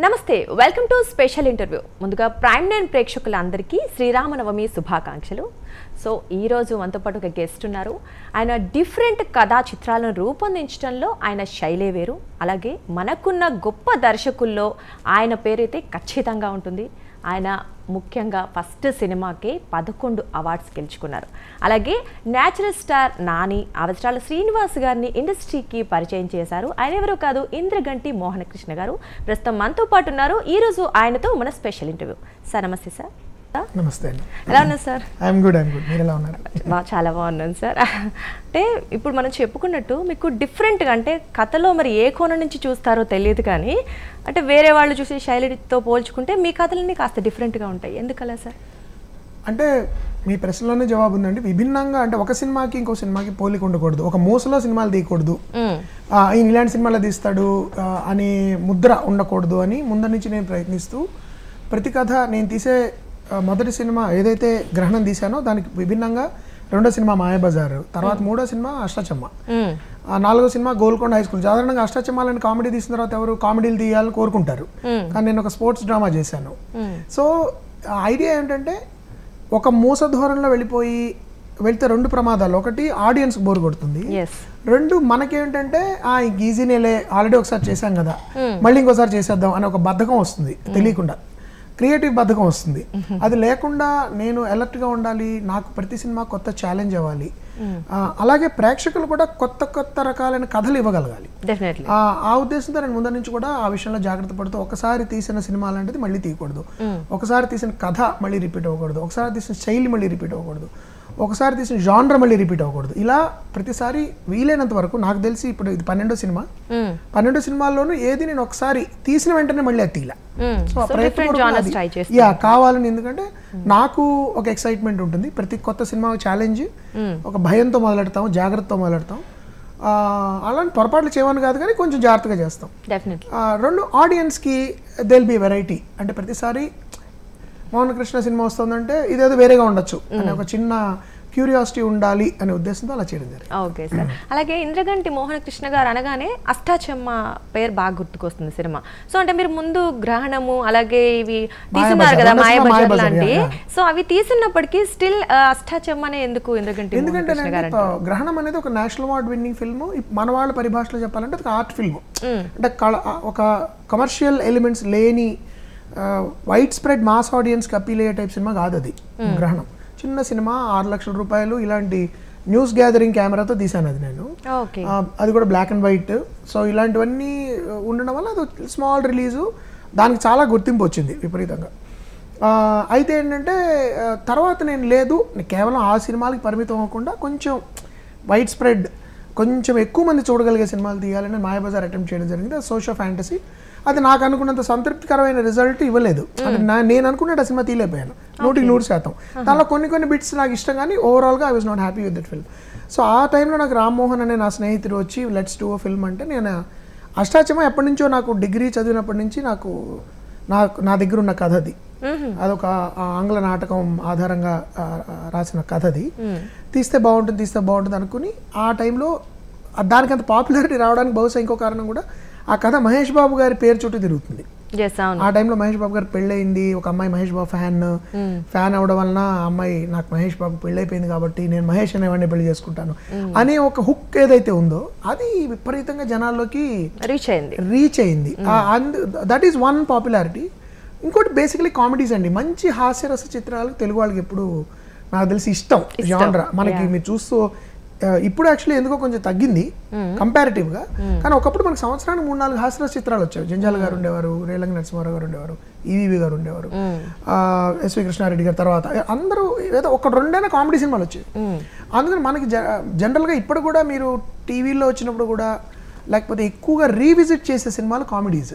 నమస్తే welcome to special interview. ముందుగా prime 9 ప్రేక్షకులందరికీ శ్రీరామనవమి శుభాకాంక్షలు. సో ఈ రోజు మనతో పాటు ఒక గెస్ట్ ఉన్నారు. ఆయన డిఫరెంట్ కథా చిత్రాలను రూపొందించడంలో ఆయన శైలే వేరు. అలాగే మనకున్న గొప్ప దర్శకుల్లో ఆయన పేరైతే ఖచ్చితంగా ఉంటుంది. ఆయన ముఖ్యంగా ఫస్ట్ సినిమాకే 11 అవార్డ్స్ గెలుచుకున్నారు. అలాగే న్యాచురల్ స్టార్ నాని, అవసరాల శ్రీనివాస్ గారిని ఇండస్ట్రీకి పరిచయం చేశారు. ఆయన ఎవరో కాదు, ఇంద్రగంటి మోహనకృష్ణ గారు. ప్రస్తుతం మనతో పాటు ఉన్నారు. ఈరోజు ఆయనతో మన స్పెషల్ ఇంటర్వ్యూ. సార్ నమస్తే సార్. నమస్తే అండి. ఎలా ఉన్నారు సార్? I'm good. మీరు ఎలా ఉన్నారు? చాలా బాగున్నాను సార్. అంటే ఇప్పుడు మనం చెప్పుకున్నట్టు మీకు డిఫరెంట్గా, అంటే కథలో మరి ఏ కోణం నుంచి చూస్తారో తెలియదు, కానీ అంటే వేరే వాళ్ళు చూసే శైలితో పోల్చుకుంటే మీ కథలన్నీ కాస్త డిఫరెంట్గా ఉంటాయి. ఎందుకలా సార్? అంటే మీ ప్రశ్నలోనే జవాబు ఉందండి. విభిన్నంగా, అంటే ఒక సినిమాకి ఇంకో సినిమాకి పోలిక ఉండకూడదు, ఒక మూసలో సినిమాలు తీయకూడదు, ఈయన ఇలాంటి సినిమాలు తీస్తాడు అని ముద్ర ఉండకూడదు అని ముందర నుంచి నేను ప్రయత్నిస్తూ ప్రతి కథ, నేను తీసే మొదటి సినిమా ఏదైతే గ్రహణం తీశానో దానికి విభిన్నంగా రెండో సినిమా మాయాబజార్, తర్వాత మూడో సినిమా అష్టాచమ్మ, నాలుగో సినిమా గోల్కొండ హై స్కూల్. సాధారణంగా అష్టాచమ్మాలని కామెడీ తీసిన తర్వాత ఎవరు కామెడీలు తీయాలని కోరుకుంటారు, కానీ నేను ఒక స్పోర్ట్స్ డ్రామా చేశాను. సో ఐడియా ఏంటంటే ఒక మూస ధోరణిలో వెళ్తే రెండు ప్రమాదాలు. ఒకటి ఆడియన్స్ బోర్ కొడుతుంది, రెండు మనకేంటంటే ఈజీనేలే ఆల్రెడీ ఒకసారి చేశాం కదా మళ్ళీ ఇంకోసారి చేసేద్దాం అనే ఒక బద్ధకం వస్తుంది, తెలియకుండా క్రియేటివ్ బద్ధకం వస్తుంది. అది లేకుండా నేను అలర్ట్గా ఉండాలి, నాకు ప్రతి సినిమా కొత్త ఛాలెంజ్ అవ్వాలి, అలాగే ప్రేక్షకులు కూడా కొత్త కొత్త రకాలైన కథలు ఇవ్వగలగాలి. ఆ ఉద్దేశంతో నేను ముందు నుంచి కూడా ఆ విషయంలో జాగ్రత్త పడుతూ, ఒకసారి తీసిన సినిమా లాంటిది మళ్ళీ తీయకూడదు, ఒకసారి తీసిన కథ మళ్ళీ రిపీట్ అవ్వకూడదు, ఒకసారి తీసిన శైలి మళ్ళీ రిపీట్ అవ్వకూడదు, ఒకసారి తీసిన జానర్ మళ్ళీ రిపీట్ అవ్వకూడదు. ఇలా ప్రతిసారి వీలైనంత వరకు, నాకు తెలిసి ఇప్పుడు ఇది 12వ సినిమా, 12 సినిమాల్లోనూ ఏది నేను ఒకసారి తీసిన వెంటనే మళ్ళీ అది తీలా. కావాలని, ఎందుకంటే నాకు ఒక ఎక్సైట్మెంట్ ఉంటుంది. ప్రతి కొత్త సినిమా ఛాలెంజ్, ఒక భయంతో మొదలెడతాం, జాగ్రత్తతో మొదలెడతాం. అలాంటి పొరపాట్లు చేయమని కాదు, కానీ కొంచెం జాగ్రత్తగా చేస్తాం. రెండు, ఆడియన్స్కి దేల్ బి వెరైటీ. అంటే ప్రతిసారి మోహనకృష్ణ సినిమా వస్తుందంటే ఇదేదో వేరేగా ఉండొచ్చు అనే ఒక చిన్న క్యూరియాసిటీ ఉండాలి అనే ఉద్దేశంతో అలా చేయడం జరిగింది. Okay sir. అలాగే ఇంద్రగంటి మోహనకృష్ణ గారు అనగానే అష్టాచమ్మ పేరు బాగా గుర్తుకొస్తుంది సినిమా. సో అంటే మీరు ముందు గ్రహణము అలాగే ఇవి తీస్తున్నారు కదా, మాయాబజార్ లాంటి, సో అవి తీసినప్పటికీ స్టిల్ అష్టాచమ్మనే ఎందుకు ఇంద్రగంటి? ఎందుకంటే గ్రహణం అనేది ఒక నేషనల్ అవార్డ్ విన్నింగ్ ఫిల్మ్. మన వాళ్ళ పరిభాషలో చెప్పాలంటే ఒక ఆర్ట్ ఫిల్మ్, అంటే ఒక కమర్షియల్ ఎలిమెంట్స్ లేని వైడ్ స్ప్రెడ్ మాస్ ఆడియన్స్కి అప్పీల్ అయ్యే టైప్ సినిమా కాదు అది. గ్రహణం చిన్న సినిమా, 6 లక్షల రూపాయలు ఇలాంటి న్యూస్ గ్యాదరింగ్ కెమెరాతో తీసాను అది నేను. అది కూడా బ్లాక్ అండ్ వైట్. సో ఇలాంటివన్నీ ఉండడం వల్ల అది స్మాల్ రిలీజు, దానికి చాలా గుర్తింపు వచ్చింది విపరీతంగా. అయితే ఏంటంటే తర్వాత నేను లేదు, కేవలం ఆ సినిమాలకి పరిమితం అవ్వకుండా కొంచెం వైడ్ స్ప్రెడ్, కొంచెం ఎక్కువ మంది చూడగలిగే సినిమాలు తీయాలని మాయాబజార్ అటెంప్ట్ చేయడం జరిగింది. సోషల్ ఫ్యాంటసీ, అది నాకు అనుకున్నంత సంతృప్తికరమైన రిజల్ట్ ఇవ్వలేదు. అంటే నేను అనుకున్నట్టు ఆ సినిమా తీయలేకపోయాను 100%. దానిలో కొన్ని బిట్స్ నాకు ఇష్టం, కానీ ఓవరాల్గా I was not happy with that film. So ఆ టైంలో నాకు రామ్మోహన్ అనే నా స్నేహితుడు వచ్చి లెట్స్ డూ అ ఫిల్మ్ అంటే, నేను అష్టాచమ్మ ఎప్పటి నుంచో, నాకు డిగ్రీ చదివినప్పటి నుంచి నా దగ్గర ఉన్న కథ అది. అదొక ఆంగ్ల నాటకం ఆధారంగా రాసిన కథ అది. తీస్తే బాగుంటుంది అనుకుని ఆ టైంలో దానికి అంత పాపులారిటీ రావడానికి బహుశా ఇంకో కారణం కూడా, ఆ కథ మహేష్ బాబు గారి పేరు చుట్టూ తిరుగుతుంది. ఆ టైంలో మహేష్ బాబు గారు పెళ్ళయింది, ఒక అమ్మాయి మహేష్ బాబు ఫ్యాన్ అవడం వలన ఆ అమ్మాయి, నాకు మహేష్ బాబు పెళ్ళైపోయింది కాబట్టి నేను మహేష్ అనేవాడిని పెళ్లి చేసుకుంటాను అనే ఒక హుక్ ఏదైతే ఉందో అది విపరీతంగా జనాల్లోకి రీచ్ అయింది. That is one popularity. ఇంకోటి బేసికలీ కామెడీస్ అండి. మంచి హాస్యరస చిత్రాలు తెలుగు వాళ్ళకి ఎప్పుడు నాకు తెలిసి ఇష్టం జానరా. మనకి మీరు చూస్తూ ఇప్పుడు యాక్చువల్లీ ఎందుకో కొంచెం తగ్గింది కంపారిటివ్గా, కానీ ఒకప్పుడు మనకు సంవత్సరానికి 3-4 హాస్యరస చిత్రాలు వచ్చాయి. జంజాల గారు ఉండేవారు, రేలంగి నరసింహారావు గారు ఉండేవారు, ఈవీవి గారు ఉండేవారు, ఎస్వి కృష్ణారెడ్డి గారు, తర్వాత అందరూ ఏదో 1-2 కామెడీ సినిమాలు వచ్చాయి. అందుకని మనకి జనరల్గా ఇప్పుడు కూడా మీరు టీవీలో వచ్చినప్పుడు కూడా, లేకపోతే ఎక్కువగా రీవిజిట్ చేసే సినిమాలు కామెడీస్.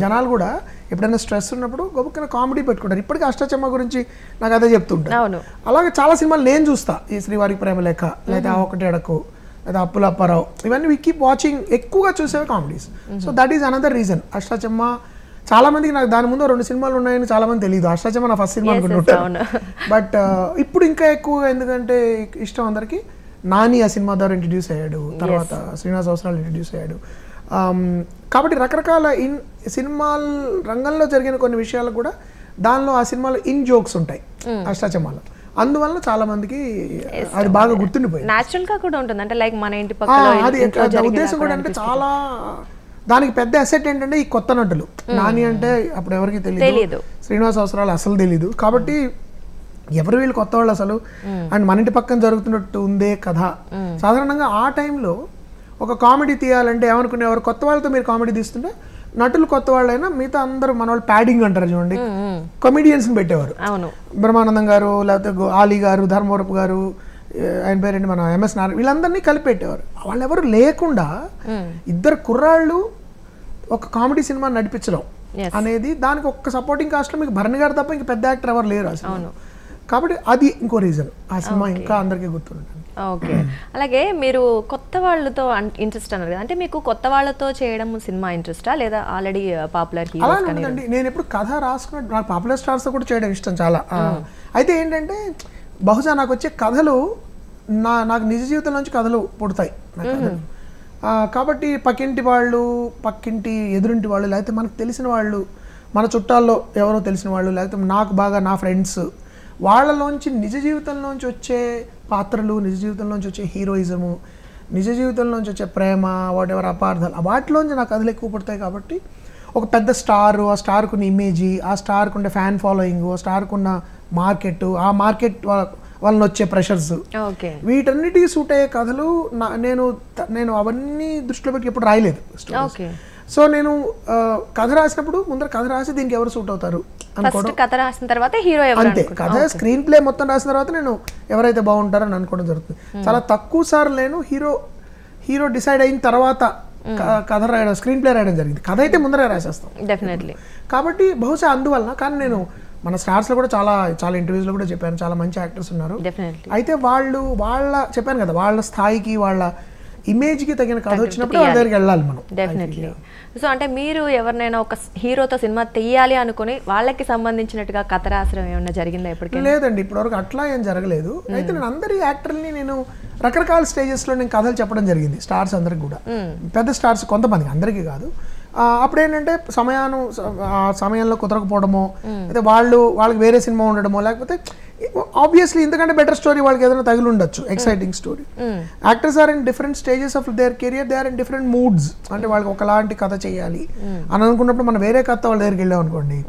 జనాలు కూడా ఎప్పుడైనా స్ట్రెస్ ఉన్నప్పుడు గొప్పగా కామెడీ పెట్టుకుంటారు. ఇప్పటికీ అష్టాచమ్మ గురించి నాకు అదే చెప్తుంటాను. అలాగే చాలా సినిమాలు నేను చూస్తా, ఈ శ్రీవారి ప్రేమలేఖ, లేదా ఒకటి అడకు, లేదా అప్పుల అప్పారావు, ఇవన్నీ వి కీప్ వాచింగ్. ఎక్కువగా చూసేవి comedies. So that is another reason. Ashtachamma చాలా మందికి, నాకు దాని ముందు 2 సినిమాలు ఉన్నాయని చాలా మంది తెలియదు. అష్టాచమ్మ నా ఫస్ట్ సినిమా అనుకుంటుంటాను. బట్ ఇప్పుడు ఇంకా ఎక్కువగా ఎందుకంటే ఇష్టం అందరికీ, నాని ఆ సినిమా ద్వారా ఇంట్రడ్యూస్ అయ్యాడు, తర్వాత శ్రీనివాస్ అవసరాలు ఇంట్రడ్యూస్ అయ్యాడు. కాబట్టి రకరకాల సినిమాల రంగంలో జరిగిన కొన్ని విషయాలు కూడా దానిలో ఆ సినిమాలో జోక్స్ ఉంటాయి అష్టాచమ్మాలో. అందువల్ల చాలా మందికి అది బాగా గుర్తుండిపోయింది. నేచురల్ గా కూడా ఉంటుంది, అంటే లైక్ మన ఇంటి పక్కన. అది ఉద్దేశం కూడా అంటే చాలా దానికి పెద్ద అసెట్ ఏంటంటే ఈ కొత్త నటులు. నాని అంటే అప్పుడు ఎవరికి తెలియదు, శ్రీనివాస్ అవసరాలు అసలు తెలీదు. కాబట్టి ఎవరు వీళ్ళు కొత్త వాళ్ళు అసలు, అండ్ మన ఇంటి పక్కన జరుగుతున్నట్టు ఉందే కథ. సాధారణంగా ఆ టైంలో ఒక కామెడీ తీయాలంటే ఏమనుకునేవారు, కొత్త వాళ్ళతో మీరు కామెడీ తీస్తుంటే నటులు కొత్త వాళ్ళైనా మిగతా అందరూ మన వాళ్ళు ప్యాడింగ్ అంటారు చూడండి, కమెడియన్స్ పెట్టేవారు. బ్రహ్మానందం గారు, లేకపోతే ఆలీ గారు, ధర్మవరపు గారు, ఆయన పేరేంటి మన ఎంఎస్ నారాయణ, వీళ్ళందరినీ కలిపి పెట్టేవారు. వాళ్ళెవరు లేకుండా ఇద్దరు కుర్రాళ్ళు ఒక కామెడీ సినిమా నడిపించడం అనేది, దానికి ఒక్క సపోర్టింగ్ కాస్ట్లో మీకు భరణి గారు తప్ప ఇంక పెద్ద యాక్టర్ ఎవరు లేరు అసలు. కాబట్టి అది ఇంకో రీజన్ ఆ సినిమా ఇంకా అందరికీ గుర్తుంటుంది. ఓకే, అలాగే మీరు కొత్త వాళ్ళతో ఇంట్రెస్ట్ అన్నారు కదా, అంటే మీకు కొత్త వాళ్ళతో చేయడం సినిమా ఇంట్రెస్టా లేదా ఆల్రెడీ పాపులర్? అలా ఉందండి, నేను ఎప్పుడు కథ రాసుకున్నట్టు నాకు పాపులర్ స్టార్స్తో కూడా చేయడం ఇష్టం చాలా. అయితే ఏంటంటే బహుశా నాకు వచ్చే కథలు నాకు నిజ జీవితం నుంచి కథలు పుడతాయి నా కథలు. కాబట్టి పక్కింటి వాళ్ళు, పక్కింటి ఎదురింటి వాళ్ళు, లేకపోతే మనకు తెలిసిన వాళ్ళు, మన చుట్టాల్లో ఎవరో తెలిసిన వాళ్ళు, లేకపోతే నాకు బాగా నా ఫ్రెండ్స్, వాళ్ళలోంచి నిజ జీవితంలోంచి వచ్చే పాత్రలు, నిజ జీవితంలోంచి వచ్చే హీరోయిజము, నిజ జీవితంలోంచి వచ్చే ప్రేమ, వాట్ ఎవర్ అపార్థాలు, వాటిలోంచి నాకు కథలు ఎక్కువ పడతాయి. కాబట్టి ఒక పెద్ద స్టారు, ఆ స్టార్కు ఉన్న ఇమేజీ, ఆ స్టార్కు ఉండే ఫ్యాన్ ఫాలోయింగ్, ఆ స్టార్కు ఉన్న మార్కెట్, ఆ మార్కెట్ వాళ్ళని వచ్చే ప్రెషర్స్, వీటన్నిటికీ సూట్ అయ్యే కథలు నేను అవన్నీ దృష్టిలో పెట్టి ఎప్పుడు రాయలేదు. సో నేను కథ రాసినప్పుడు ముందర కథ రాసి దీనికి ఎవరు సూట్ అవుతారు అనుకోవడం, కథ రాసిన తర్వాత హీరో అంతే. కథ స్క్రీన్ ప్లే మొత్తం రాసిన తర్వాత నేను ఎవరైతే బాగుంటారో అని అనుకోవడం జరుగుతుంది. చాలా తక్కువ సార్లు నేను హీరో డిసైడ్ అయిన తర్వాత కథ రాయడం, స్క్రీన్ ప్లే రాయడం జరిగింది. కథ అయితే ముందరే రాసేస్తాం డెఫినెట్లీ. కాబట్టి బహుశా అందువల్ల. కానీ నేను మన స్టార్స్లో కూడా చాలా ఇంటర్వ్యూస్లో కూడా చెప్పాను, చాలా మంచి యాక్టర్స్ ఉన్నారు. అయితే వాళ్ళ చెప్పాను కదా, వాళ్ళ స్థాయికి వాళ్ళ ఇమేజ్కి తగిన కథ వచ్చినప్పుడు వాళ్ళ దగ్గరికి వెళ్ళాలి మనం డెఫినెట్లీ. సో అంటే మీరు ఎవరినైనా ఒక హీరోతో సినిమా తీయాలి అనుకుని వాళ్ళకి సంబంధించినట్టుగా కథ రాసడం ఏమన్నా జరిగిందా ఎప్పటికీ? లేదండి, ఇప్పటివరకు అట్లా ఏం జరగలేదు. అయితే నేను అందరి యాక్టర్ని నేను రకరకాల స్టేజెస్లో నేను కథలు చెప్పడం జరిగింది స్టార్స్ అందరికి కూడా. పెద్ద స్టార్స్ కొంతమంది, అందరికీ కాదు. అప్పుడేంటంటే సమయంలో కుదరకపోవడమో, అయితే వాళ్ళకి వేరే సినిమా ఉండడమో, లేకపోతే ఆబ్వియస్లీ ఇంతకంటే బెటర్ స్టోరీ వాళ్ళకి ఏదైనా తగిలి ఉండొచ్చు, exciting story. Actors are in different stages of their career, they are in different moods. అంటే వాళ్ళకి ఒకలాంటి కథ చేయాలి అని అనుకున్నప్పుడు మనం వేరే కథ వాళ్ళ దగ్గరికి వెళ్ళాం అనుకోండి,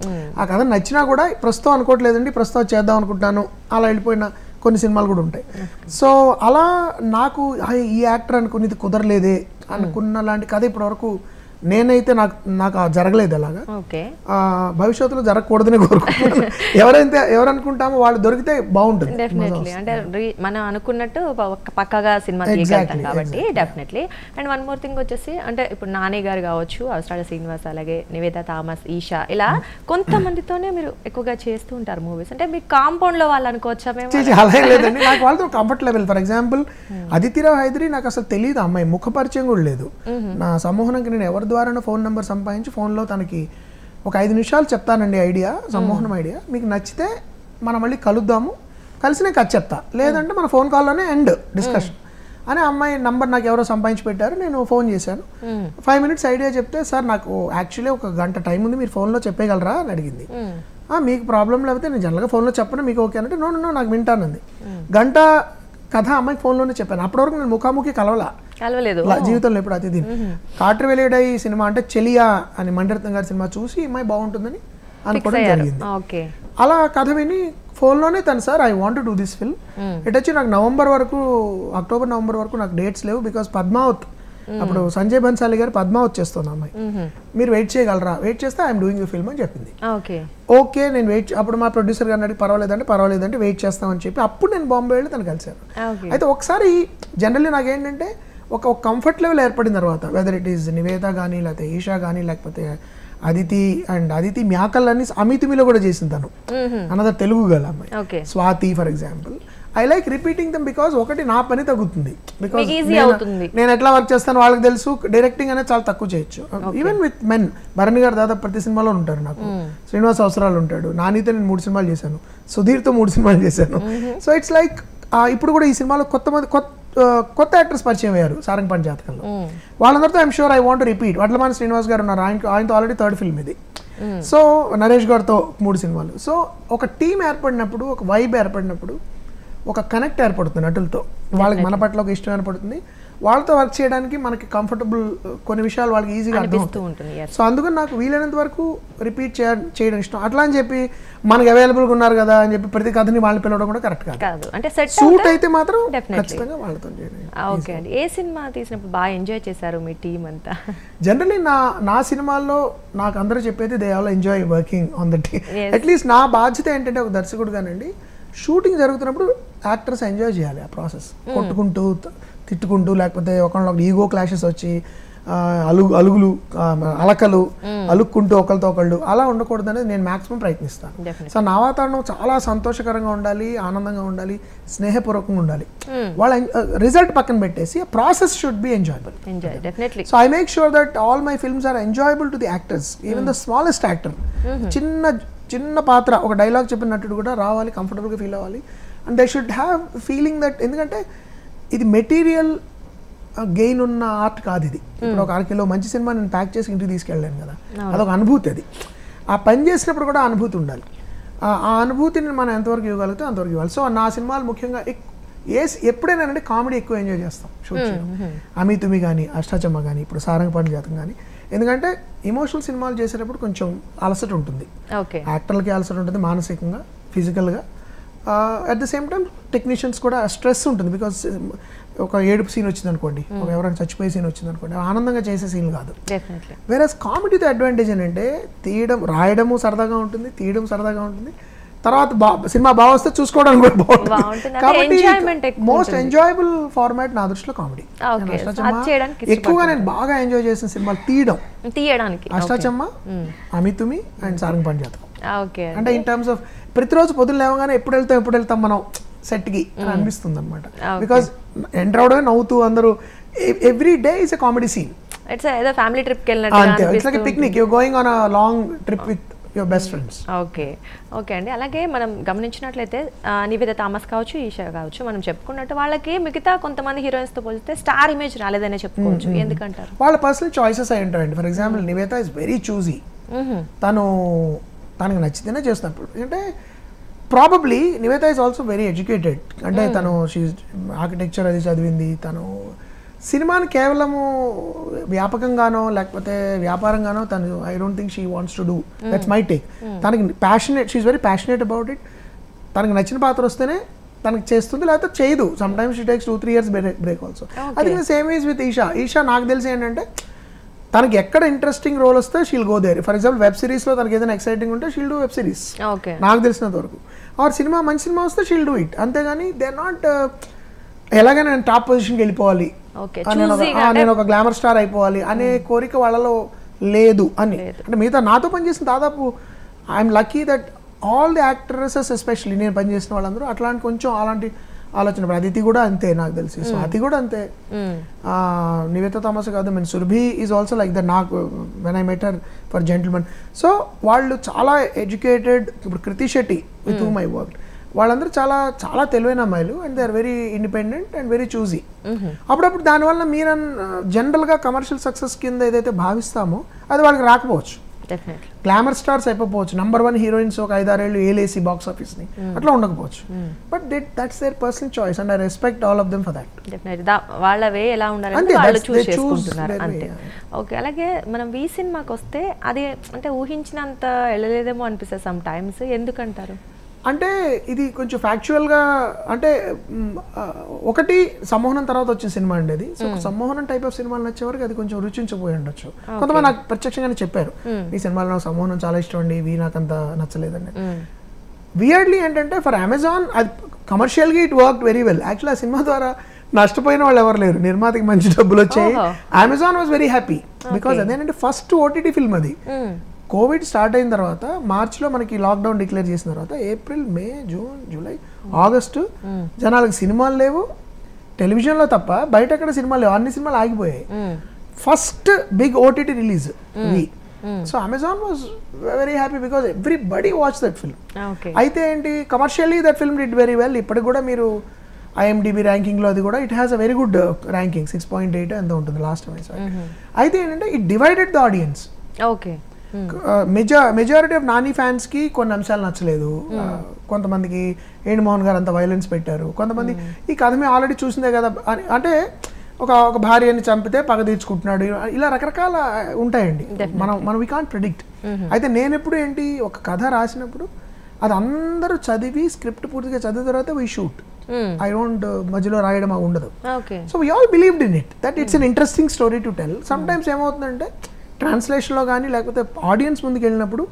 ఆ కథ నచ్చినా కూడా ప్రస్తుతం అనుకోవట్లేదండి, ప్రస్తుతం చేద్దాం అనుకుంటాను, అలా వెళ్ళిపోయిన కొన్ని సినిమాలు కూడా ఉంటాయి. సో అలా నాకు ఈ యాక్టర్ అనుకునేది కుదరలేదే అనుకున్న లాంటి కథ ఇప్పటివరకు నేనైతే నాకు జరగలేదు అలాగా. భవిష్యత్తులో జరగకూడదని కోరుకుంటున్నాను. ఎవరు అనుకుంటామో వాళ్ళు దొరికితే బాగుంటుంది డెఫినెట్లీ. అంటే మనం అనుకున్నట్టు పక్కాగా సినిమా తీయగలుగుతాం కాబట్టి definitely. And one more thing వచ్చేసి, అంటే ఇప్పుడు నాని గారు కావచ్చు, అవసరాల శ్రీనివాస్, అలాగే నివేదా థామస్, ఈషా, ఇలా కొంతమందితోనే మీరు ఎక్కువగా చేస్తూ ఉంటారు మూవీస్. అంటే మీ కాంపౌండ్ లో వాళ్ళు అనుకోవచ్చా? మేము అలా లేదండి, నాకు వాళ్ళతో comfort level. For example Aditi Rao Hydari, నాకు అసలు తెలియదు అమ్మాయి, ముఖ పరిచయం కూడా లేదు. నా సమూహానికి నేను ఎవరి ద్వారా ఫోన్ నెంబర్ సంపాదించి ఫోన్లో తనకి ఒక 5 నిమిషాలు చెప్తానండి ఐడియా, సమ్మోహనం ఐడియా, మీకు నచ్చితే మనం మళ్ళీ కలుద్దాము, కలిసి నేను కథ చెప్తా, లేదంటే మన ఫోన్ కాల్లోనే ఎండ్ డిస్కషన్ అని అమ్మాయి నంబర్ నాకు ఎవరో సంపాదించి పెట్టారు. నేను ఫోన్ చేశాను, 5 minutes ఐడియా చెప్తే, సార్ నాకు యాక్చువల్లీ 1 గంట టైం ఉంది, మీరు ఫోన్లో చెప్పేయగలరా అని అడిగింది. మీకు ప్రాబ్లం లేకపోతే నేను జనరల్గా ఫోన్లో చెప్పను, మీకు ఓకే అంటే నో నాకు వింటానంది. గంట కథ అమ్మాయికి ఫోన్లోనే చెప్పాను. అప్పటివరకు నేను ముఖాముఖి కలవలేదు జీవితంలో ఎప్పుడు. అతిథి కాటర్ వెలియడై సినిమా అంటే చెలియా అని మణిరత్నం గారి సినిమా చూసి అమ్మాయి బాగుంటుందని అనుకోవడం జరిగింది. అలా కథ విని ఫోన్లోనే తను, sir I want to do this film, ఇటు వచ్చి నాకు అక్టోబర్ నవంబర్ వరకు నాకు డేట్స్ లేవు, బికాస్ పద్మావత్ అప్పుడు సంజయ్ బన్సాలి గారు పద్మావత్ చేస్తుంది అమ్మాయి, మీరు వెయిట్ చేయగలరా, వెయిట్ చేస్తే ఐఎమ్ డూయింగ్ యూ ఫిల్మ్ అని చెప్పింది. ఓకే నేను వెయిట్, అప్పుడు మా ప్రొడ్యూసర్ గారిని అడిగి పర్వాలేదంటే వెయిట్ చేస్తామని చెప్పి అప్పుడు నేను బాంబే వెళ్ళి తను కలిశాను. అయితే ఒకసారి జనరల్లీ నాకేంటంటే ఒక కంఫర్ట్ లెవెల్ ఏర్పడిన తర్వాత, వెదర్ ఇట్ ఈస్ నివేద కానీ, లేకపోతే ఈషా కానీ, లేకపోతే అదితి మ్యాకల్ అని అమితుమిలో కూడా చేసింది తను, అనదర్ తెలుగు గల అమ్మాయి, Swathi for example. I like repeating them because ఒకటి నా పని తగ్గుతుంది, బికాస్ నేను ఎట్లా వర్క్ చేస్తాను వాళ్ళకి తెలుసు, డైరెక్టింగ్ అనేది చాలా తక్కువ చేయొచ్చు. Even with men, Bharani garu దాదాపు ప్రతి సినిమాలో ఉంటారు నాకు, శ్రీనివాస్ అవసరాలు ఉంటాడు, నానితో నేను 3 సినిమాలు చేశాను, సుధీర్తో 3 సినిమాలు చేశాను. సో ఇట్స్ లైక్ ఇప్పుడు కూడా ఈ సినిమాలో కొత్త యాక్టర్స్ పరిచయం అయ్యారు సారంగపాణి జాతకంలో. వాళ్ళందరితో I'm sure I want repeat. Vadlamani Srinivas గారు ఉన్నారు, ఆయనతో ఆల్రెడీ 3rd ఫిల్మ్ ఇది. సో నరేష్ గారితో 3 సినిమాలు. సో ఒక టీం ఏర్పడినప్పుడు, ఒక వైబ్ ఏర్పడినప్పుడు, ఒక కనెక్ట్ ఏర్పడుతుంది నటులతో. వాళ్ళకి మన పట్ల ఒక ఇష్టం ఏర్పడుతుంది. వాళ్ళతో వర్క్ చేయడానికి మనకి కంఫర్టబుల్, కొన్ని విషయాలు వాళ్ళకి ఈజీగా అర్థమవుతుంది. సో అందుకని నాకు వీలైనంత వరకు రిపీట్ చేయడం ఇష్టం. అట్లా అని చెప్పి మనకి అవైలబుల్గా ఉన్నారు కదా అని చెప్పి ప్రతి కథని వాళ్ళు పిలవడం కూడా కరెక్ట్ కాదు. అంటే సూట్ అయితే మాత్రం ఖచ్చితంగా వాళ్ళతో చేయడం. ఓకే అండి. ఏ సినిమా తీసినప్పుడు బాగా ఎంజాయ్ చేశారు మీ టీం అంతా? జనరలీ నా సినిమాల్లో నాకు అందరూ చెప్పేది they all enjoy working on the team. At least నా బాధ్యత ఏంటంటే ఒక దర్శకుడుగానండి, షూటింగ్ జరుగుతున్నప్పుడు యాక్టర్స్ ఎంజాయ్ చేయాలి ఆ ప్రాసెస్. కొట్టుకుంటూ తిట్టుకుంటూ, లేకపోతే ఒకళ్ళొకటి ఈగో క్లాషెస్ వచ్చి అలుగులు అలకలు అలుక్కుంటూ ఒకరితో ఒకళ్ళు అలా ఉండకూడదు అనేది నేను మాక్సిమం ప్రయత్నిస్తాను. సో నా వాతావరణం చాలా సంతోషకరంగా ఉండాలి, ఆనందంగా ఉండాలి, స్నేహపూర్వకంగా ఉండాలి. వాళ్ళ రిజల్ట్ పక్కన పెట్టేసి process should be enjoyable. So I make sure that all my films are enjoyable to the actors, even the smallest actor. చిన్న పాత్ర, ఒక డైలాగ్ చెప్పిన నటుడు కూడా రావాలి, కంఫర్టబుల్గా ఫీల్ అవ్వాలి. And they should have feeling that, ఎందుకంటే ఇది మెటీరియల్ గెయిన్ ఉన్న ఆర్ట్ కాదు ఇది. ఇప్పుడు ఒక 1 కిలో మంచి సినిమా నేను ప్యాక్ చేసి ఇంటికి తీసుకెళ్ళాను కదా, అదొక అనుభూతి. అది ఆ పని చేసినప్పుడు కూడా అనుభూతి ఉండాలి. ఆ అనుభూతిని మనం ఎంతవరకు ఇవ్వగలిగితే అంతవరకు ఇవ్వాలి. సో నా సినిమాలు ముఖ్యంగా ఎప్పుడైనా అంటే కామెడీ ఎక్కువ ఎంజాయ్ చేస్తాం షూట్ చేయడం. అమీ తుమి కానీ, అష్టాచమ్మ కానీ, ఇప్పుడు సారంగపాణి జాతకం కానీ. ఎందుకంటే ఎమోషనల్ సినిమాలు చేసేటప్పుడు కొంచెం అలసట ఉంటుంది, యాక్టర్లకి అలసట ఉంటుంది, మానసికంగా, ఫిజికల్గా. At the same time technicians కూడా స్ట్రెస్ ఉంటుంది. బికాస్ ఒక ఏడుపు సీన్ వచ్చింది అనుకోండి, ఒక ఎవరైనా చచ్చిపోయే సీన్ వచ్చింది అనుకోండి, ఆనందంగా చేసే సీన్ కాదు. వేరే కామెడీతో అడ్వాంటేజ్ ఏంటంటే రాయడము సరదాగా ఉంటుంది, తీయడం సరదాగా ఉంటుంది, తర్వాత సినిమా బాగా వస్తే చూసుకోవడానికి కూడా బాగుంటుంది. కాబట్టి మోస్ట్ ఎంజాయబుల్ ఫార్మాట్ నా దృష్టిలో కామెడీ. ఎక్కువగా నేను బాగా ఎంజాయ్ చేసిన సినిమాలు తీయడానికి అష్టాచమ్మ, అమీ తుమి అండ్ సారంగపాణి జాతకం. అంటే ఇన్ టర్మ్స్ ఆఫ్ ప్రతిరోజు పొద్దున్న లేవగానే ఎప్పుడు వెళ్తాం మనం సెట్కి అని అనిపిస్తుంది అనమాట. బికాస్ ఎంటర్ అవడమే నవ్వుతూ అందరూ, every day is a comedy scene. Family trip picnic, you going on a long trip with your best friends. Okay అండి. అలాగే మనం గమనించినట్లయితే నివేద థామస్ కావచ్చు, ఈషా కావచ్చు, మనం చెప్పుకున్నట్టు వాళ్ళకి మిగతా కొంతమంది హీరోయిన్స్ తో పోలిస్తే స్టార్ ఇమేజ్ రాలేదనే చెప్పుకోవచ్చు. ఎందుకంటారు? వాళ్ళ పర్సనల్ చాయిసెస్ అయి ఉంటాయండి. For example Nivetha is very choosy. తనకు నచ్చితేనే చేస్తున్నప్పుడు, అంటే probably Nivetha is also very educated. అంటే తను ఆర్కిటెక్చర్ అది చదివింది. తను సినిమాని కేవలము వ్యాపకంగానో లేకపోతే వ్యాపారంగానో తను, I don't think she wants to do. That's my take. తనకి passionate, she is very passionate about it. తనకి నచ్చిన పాత్ర వస్తేనే తనకి చేస్తుంది, లేకపోతే చేయదు. Sometimes she takes 2-3 years break also. I think same is with Esha. నాకు తెలిసి ఏంటంటే తనకి ఎక్కడ ఇంట్రెస్టింగ్ రోల్ వస్తే she'll go there. For example web సిరీస్లో తనకి ఏదైనా ఎక్సైటింగ్ ఉంటే షీల్ డూ వెబ్ సిరీస్, నాకు తెలిసినంత వరకు. ఆర్ సినిమా మంచి సినిమా వస్తే షీల్ డూ ఇట్. అంతేగాని దే ఆర్ నాట్ ఎలాగైనా నేను టాప్ పొజిషన్కి వెళ్ళిపోవాలి, నేను ఒక గ్లామర్ స్టార్ అయిపోవాలి అనే కోరిక వాళ్ళలో లేదు అని. అంటే మిగతా నాతో పనిచేసిన దాదాపు I'm lucky that all the actresses, especially నేను పనిచేసిన వాళ్ళందరూ అట్లాంటి కొంచెం అలాంటి ఆలోచన. అదితి కూడా అంతే నాకు తెలిసి. సో అది కూడా అంతే. నివేత థామస్ కాదు, mean Surabhi is also like that. నాకు when I met her for Gentleman. So వాళ్ళు చాలా ఎడ్యుకేటెడ్. ఇప్పుడు Krithi Shetty with whom I work, వాళ్ళందరూ చాలా చాలా తెలివైన అమ్మాయిలు. And they are very independent and very choosy. అప్పుడప్పుడు దానివల్ల మీరు జనరల్గా కమర్షియల్ సక్సెస్ కింద ఏదైతే భావిస్తామో అది వాళ్ళకి రాకపోవచ్చు. గ్లామర్ స్టార్స్ అయిపోవచ్చు, నంబర్ 1 హీరోయిన్స్ ఒక 5-6 ఏళ్ళు ఏలేసి బాక్స్ ఆఫీస్ ని, అట్లా ఉండకపోవచ్చు. But that's there personal choice and I respect all of them for that. వాళ్ళ వే ఎలా ఉండాలంటే వాళ్ళు చూస్ చేసుకుంటున్నారు అంతే. ఓకే. అలాగే మనం ఈ సినిమాకి వస్తే అది అంటే ఊహించినంత వెళ్ళలేదేమో అనిపిస్తుంది సమ్ టైమ్స్. ఎందుకంటారు? అంటే ఇది కొంచెం ఫ్యాక్చువల్గా, అంటే ఒకటి సమ్మోహనం తర్వాత వచ్చిన సినిమా అండి అది. సో సమ్మోహనం టైప్ ఆఫ్ సినిమాలు నచ్చే వరకు అది కొంచెం రుచించబోయి ఉండొచ్చు. కొంతమంది నాకు ప్రత్యక్షంగానే చెప్పారు, ఈ సినిమాలో నాకు సమ్మోహనం చాలా ఇష్టం అండి, ఇవి నాకు అంత నచ్చలేదండి. వియర్డ్లీ ఏంటంటే ఫర్ అమెజాన్ అది కమర్షియల్గా it work very well. Actually ఆ సినిమా ద్వారా నష్టపోయిన వాళ్ళు ఎవరు లేరు. నిర్మాతకి మంచి డబ్బులు వచ్చాయి. Amazon was very happy because అదేంటంటే ఫస్ట్ ఓటీటీ ఫిల్మ్ అది. కోవిడ్ స్టార్ట్ అయిన తర్వాత మార్చ్లో మనకి లాక్డౌన్ డిక్లేర్ చేసిన తర్వాత ఏప్రిల్, మే, జూన్, జూలై, ఆగస్టు జనాలకు సినిమాలు లేవు, టెలివిజన్లో తప్ప బయట ఎక్కడ సినిమాలు లేవు, అన్ని సినిమాలు ఆగిపోయాయి. First big OTT release. So Amazon was very happy because everybody watch that film. అయితే ఏంటి, commercially that film did very well. ఇప్పటికి కూడా మీరు IMDb ర్యాంకింగ్లో అది కూడా it has a very good ranking 6.8 ఎంత ఉంటుంది లాస్ట్ టైం. అయితే ఏంటంటే it divided the audience. Okay. Majority of Nani ఫ్యాన్స్కి కొన్ని అంశాలు నచ్చలేదు. కొంతమందికి ఏంటి మోహన్ గారు అంత వైలెన్స్ పెట్టారు, కొంతమంది ఈ కథ మేము ఆల్రెడీ చూసిందే కదా అంటే ఒక భార్యని చంపితే పగ తీర్చుకుంటున్నాడు, ఇలా రకరకాల ఉంటాయండి. మనం వీ కాంట్ ప్రిడిక్ట్. అయితే నేను ఎప్పుడు ఏంటి ఒక కథ రాసినప్పుడు అది అందరూ చదివి స్క్రిప్ట్ పూర్తిగా చదివిన తర్వాత వీ షూట్. ఐ డోంట్ మధ్యలో రాయడం ఉండదు. So we all believed in it that it's an interesting story to tell. Some times ఏమవుతుందంటే ట్రాన్స్లేషన్లో కానీ లేకపోతే ఆడియన్స్ ముందుకు వెళ్ళినప్పుడు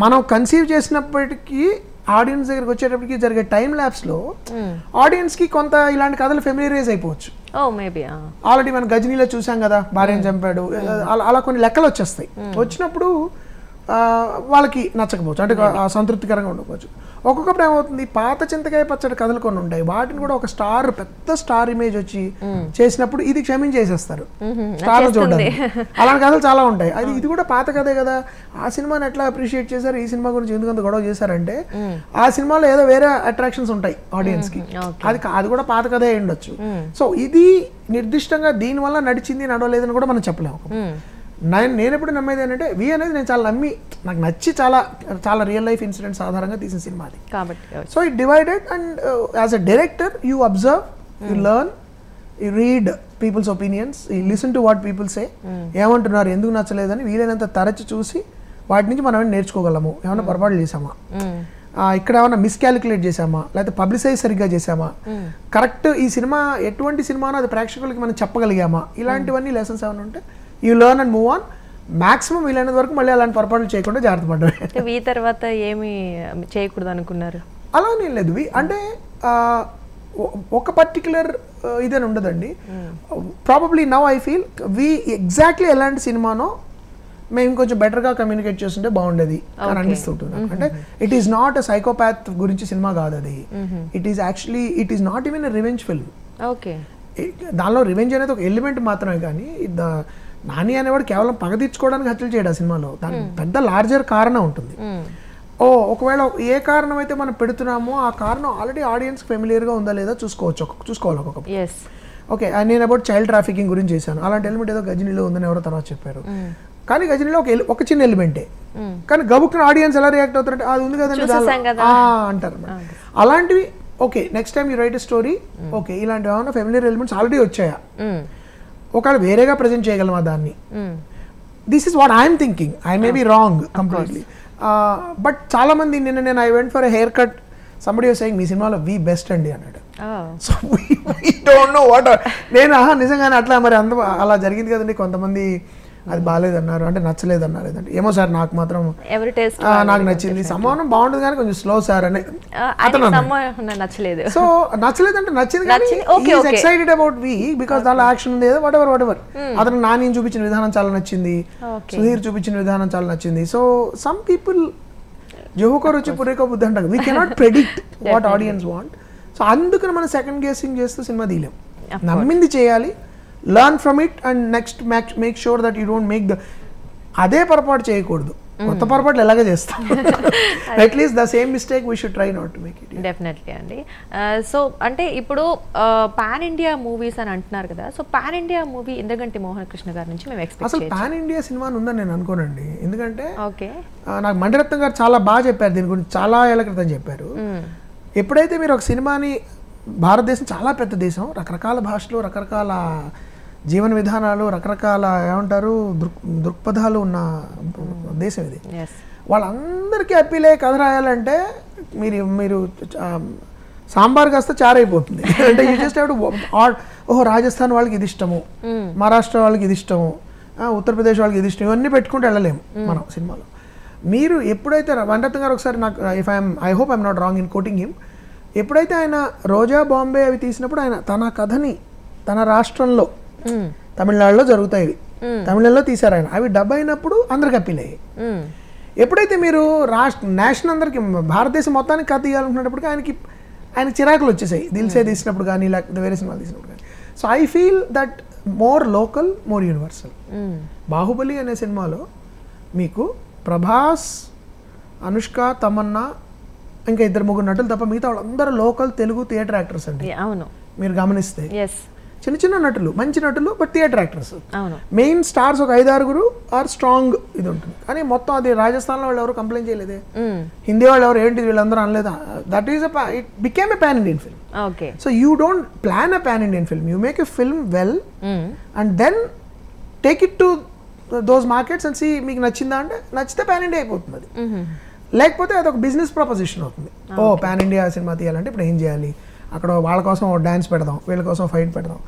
మనం కన్సీవ్ చేసినప్పటికీ ఆడియన్స్ దగ్గరికి వచ్చేటప్పటికి జరిగే టైం ల్యాబ్స్లో ఆడియన్స్కి కొంత ఇలాంటి కథలు ఫెమిలియరైజ్ అయిపోవచ్చు. ఆల్రెడీ మనం గజనీలో చూసాం కదా, భార్యను చంపాడు, అలా కొన్ని లెక్కలు వచ్చేస్తాయి. వచ్చినప్పుడు వాళ్ళకి నచ్చకపోవచ్చు, అంటే సంతృప్తికరంగా ఉండకపోవచ్చు. ఒక్కొక్కప్పుడు ఏమవుతుంది, పాత చింతకాయ పచ్చడి కథలు కొన్ని ఉంటాయి, వాటిని కూడా ఒక పెద్ద స్టార్ ఇమేజ్ వచ్చి చేసినప్పుడు ఇది క్షమించేసేస్తారు స్టార్ చూడండి. అలాంటి కథలు చాలా ఉంటాయి. ఇది కూడా పాత కథే కదా, ఆ సినిమాని ఎట్లా అప్రిషియేట్ చేశారు, ఈ సినిమా గురించి ఎందుకంత గొడవ చేశారంటే ఆ సినిమాలో ఏదో వేరే అట్రాక్షన్స్ ఉంటాయి ఆడియన్స్ కి, అది కూడా పాత కథే ఉండొచ్చు. సో ఇది నిర్దిష్టంగా దీనివల్ల నడిచింది నడవలేదని కూడా మనం చెప్పలేము. నేను ఎప్పుడు నమ్మేది ఏంటంటే వి అనేది నేను చాలా నమ్మి నాకు నచ్చి చాలా చాలా రియల్ లైఫ్ ఇన్సిడెంట్స్ ఆధారంగా తీసిన సినిమా అది కాబట్టి. So it divided and as a director you observe, you learn, you read people's opinions, you listen to what people say, ఏమంటున్నారు, ఎందుకు నచ్చలేదని వీలైనంత తరచి చూసి వాటి నుంచి మనం నేర్చుకోగలము. ఏమైనా పొరపాటు చేసామా, ఇక్కడ ఏమైనా మిస్కాలిక్యులేట్ చేసామా, లేకపోతే పబ్లిసైజ్ సరిగ్గా చేసామా, కరెక్ట్ ఈ సినిమా ఎటువంటి సినిమానో అది ప్రేక్షకులకి మనం చెప్పగలిగామా, ఇలాంటివన్నీ లెసన్స్ ఏమైనా ఉంటే you learn and move on. Maximum వీలైనంత వరకు మళ్ళీ అలాంటి పొరపాట్లు చేయకుండా జాగ్రత్త పడ్డారు. ఈ తర్వాత ఏమి చేయకూడదు అనుకున్నారు? అలానే లేదు, అంటే ఒక పర్టిక్యులర్ ఇదని ఉండదండి. Probably now I feel we exactly ఎలాంటి సినిమానో మేము కొంచెం బెటర్గా కమ్యూనికేట్ చేస్తుంటే బాగుండేది అని అనిపిస్తుంటుంది. అంటే it is not a psychopath గురించి సినిమా కాదు అది, it is actually it is not even a revenge film. Okay, దానిలో రివెంజ్ అనేది ఒక ఎలిమెంట్ మాత్రమే, కానీ నాని అనేవాడు కేవలం పగ తీర్చుకోవడానికి హత్యలు చేయడు ఆ సినిమాలో, దానికి పెద్ద లార్జర్ కారణం ఉంటుంది. ఒకవేళ ఏ కారణం అయితే మనం పెడుతున్నామో ఆ కారణం ఆల్రెడీ ఆడియన్స్ ఫెమిలియర్గా ఉందా లేదా చూసుకోవాలి ఒక్కొక్క. ఓకే, నేను అబౌట్ చైల్డ్ ట్రాఫికింగ్ గురించి చేశాను, అలాంటి ఎలిమెంట్ ఏదో గజనీలో ఉందని ఎవరో తర్వాత చెప్పారు. కానీ గజనీలో ఒక చిన్న ఎలిమెంటే, కానీ గబుక్కున ఆడియన్స్ ఎలా రియాక్ట్ అవుతారంటే అది ఉంది కదండి అంటారు. అలాంటివి okay, next time you right a story, okay ఇలాంటివి ఏమైనా ఫెమిలియర్ ఎలిమెంట్స్ ఆల్రెడీ వచ్చాయా, ఒకవేళ వేరేగా ప్రజెంట్ చేయగలమా దాన్ని, this is what I'm thinking. I may be wrong completely, but చాలా మంది నేను I went for a haircut, somebody was saying మీ సినిమాలో వి బెస్ట్ అండి అన్నాడు. So we don't know what, నేను నిజంగానే అట్లా మరి అలా జరిగింది కదండి, కొంతమంది అది బాగాలేదన్నారు, అంటే నచ్చలేదన్నారు, లేదంటే ఏమో సార్ నాకు మాత్రం నాకు నచ్చింది, సమానం బాగుంటుంది కానీ కొంచెం స్లో సార్ అని అతను నచ్చలేదు. సో నచ్చలేదంటే నచ్చింది కానీ ఎక్సైటెడ్ అబౌట్ వి బికాస్ దానిలో యాక్షన్ ఉంది ఏదో వాట్ ఎవర్. అతను నాని చూపించిన విధానం చాలా నచ్చింది, సుధీర్ చూపించిన విధానం చాలా నచ్చింది. సో సమ్ పీపుల్ జోహోకో రుచి పురేకో బుద్ధి అంటారు, we cannot predict what audience want. So అందుకని మనం సెకండ్ గేసింగ్ చేస్తూ సినిమా తీయలేం, నమ్మింది చేయాలి, learn from it and next make sure that you don't make the అదే పొరపాటు చేయకూడదు, కొత్త పొరపాట్లు ఎలాగే చేస్తాం, at least the same mistake we should try not to make it. Definitely అండి. సో అంటే ఇప్పుడు పాన్ ఇండియా మూవీస్ అని అంటున్నారు కదా, so pan India movie Indraganti Mohan Krishna గారి నుంచి మేము ఎక్స్పెక్ట్ అసలు పాన్ ఇండియా సినిమా ఉందని నేను అనుకోనండి, ఎందుకంటే నాకు మణిరత్నం గారు చాలా బాగా చెప్పారు దీని గురించి, చాలా ఏళ్ల క్రితం చెప్పారు. ఎప్పుడైతే మీరు ఒక సినిమాని, భారతదేశం చాలా పెద్ద దేశం, రకరకాల భాషలు, రకరకాల జీవన విధానాలు, రకరకాల ఏమంటారు దృక్పథాలు ఉన్న దేశం ఇది. వాళ్ళందరికీ అప్పీల్ అయ్యే కథ రాయాలంటే మీరు సాంబార్ కాస్త చారైపోతుంది. అంటే యూ జస్ట్ హ్యావ్ టు ఓహో రాజస్థాన్ వాళ్ళకి ఇది ఇష్టము, మహారాష్ట్ర వాళ్ళకి ఇది ఇష్టము, ఉత్తరప్రదేశ్ వాళ్ళకి ఇది ఇష్టం, ఇవన్నీ పెట్టుకుంటూ వెళ్ళలేము మనం సినిమాలో. మీరు ఎప్పుడైతే మణిరత్నం గారు ఒకసారి నాకు I hope I'm not wrong in coating him, ఎప్పుడైతే ఆయన రోజా బాంబే అవి తీసినప్పుడు ఆయన తన కథని తన రాష్ట్రంలో తమిళనాడులో జరుగుతాయి, తమిళంలో తీశారు ఆయన, అవి డబ్ అయినప్పుడు అందరికి అప్పీల్ అయ్యాయి. ఎప్పుడైతే మీరు నేషన్ అందరికి భారతదేశం మొత్తానికి కథ తీయాలనుకున్నప్పటికీ ఆయన చిరాకులు వచ్చేసాయి, దిల్సే తీసినప్పుడు కానీ లేకపోతే వేరే సినిమాలు తీసినప్పుడు కానీ. So I feel that more local more universal. Baahubali అనే సినిమాలో మీకు ప్రభాస్, అనుష్క, తమన్నా ఇంకా 2-3 నటులు తప్ప మిగతా వాళ్ళందరూ లోకల్ తెలుగు థియేటర్ యాక్టర్స్ అండి. అవును, మీరు గమనిస్తే ఎస్, చిన్న చిన్న నటులు, మంచి నటులు, బట్ థియేటర్ యాక్టర్స్. అవును, మెయిన్ స్టార్స్ ఒక 5-6 ఆర్ స్ట్రాంగ్ ఇది ఉంటుంది. కానీ మొత్తం అది రాజస్థాన్లో వాళ్ళు ఎవరు కంప్లైంట్ చేయలేదే, హిందీ వాళ్ళు ఎవరు ఏంటి వీళ్ళందరూ అనలేదా. That is it became a pan Indian film. Okay, so you don't plan a pan Indian film, you make a film well and then take it to those markets and see మీకు నచ్చిందా అంటే నచ్చితే pan India అయిపోతుంది అది. లేకపోతే అది ఒక business preposition అవుతుంది. ఓ పాన్ ఇండియా సినిమా తీయాలంటే ఇప్పుడు ఏం చేయాలి, అక్కడ వాళ్ళ కోసం డాన్స్ పెడదాం, వీళ్ళ కోసం ఫైట్ పెడదాం,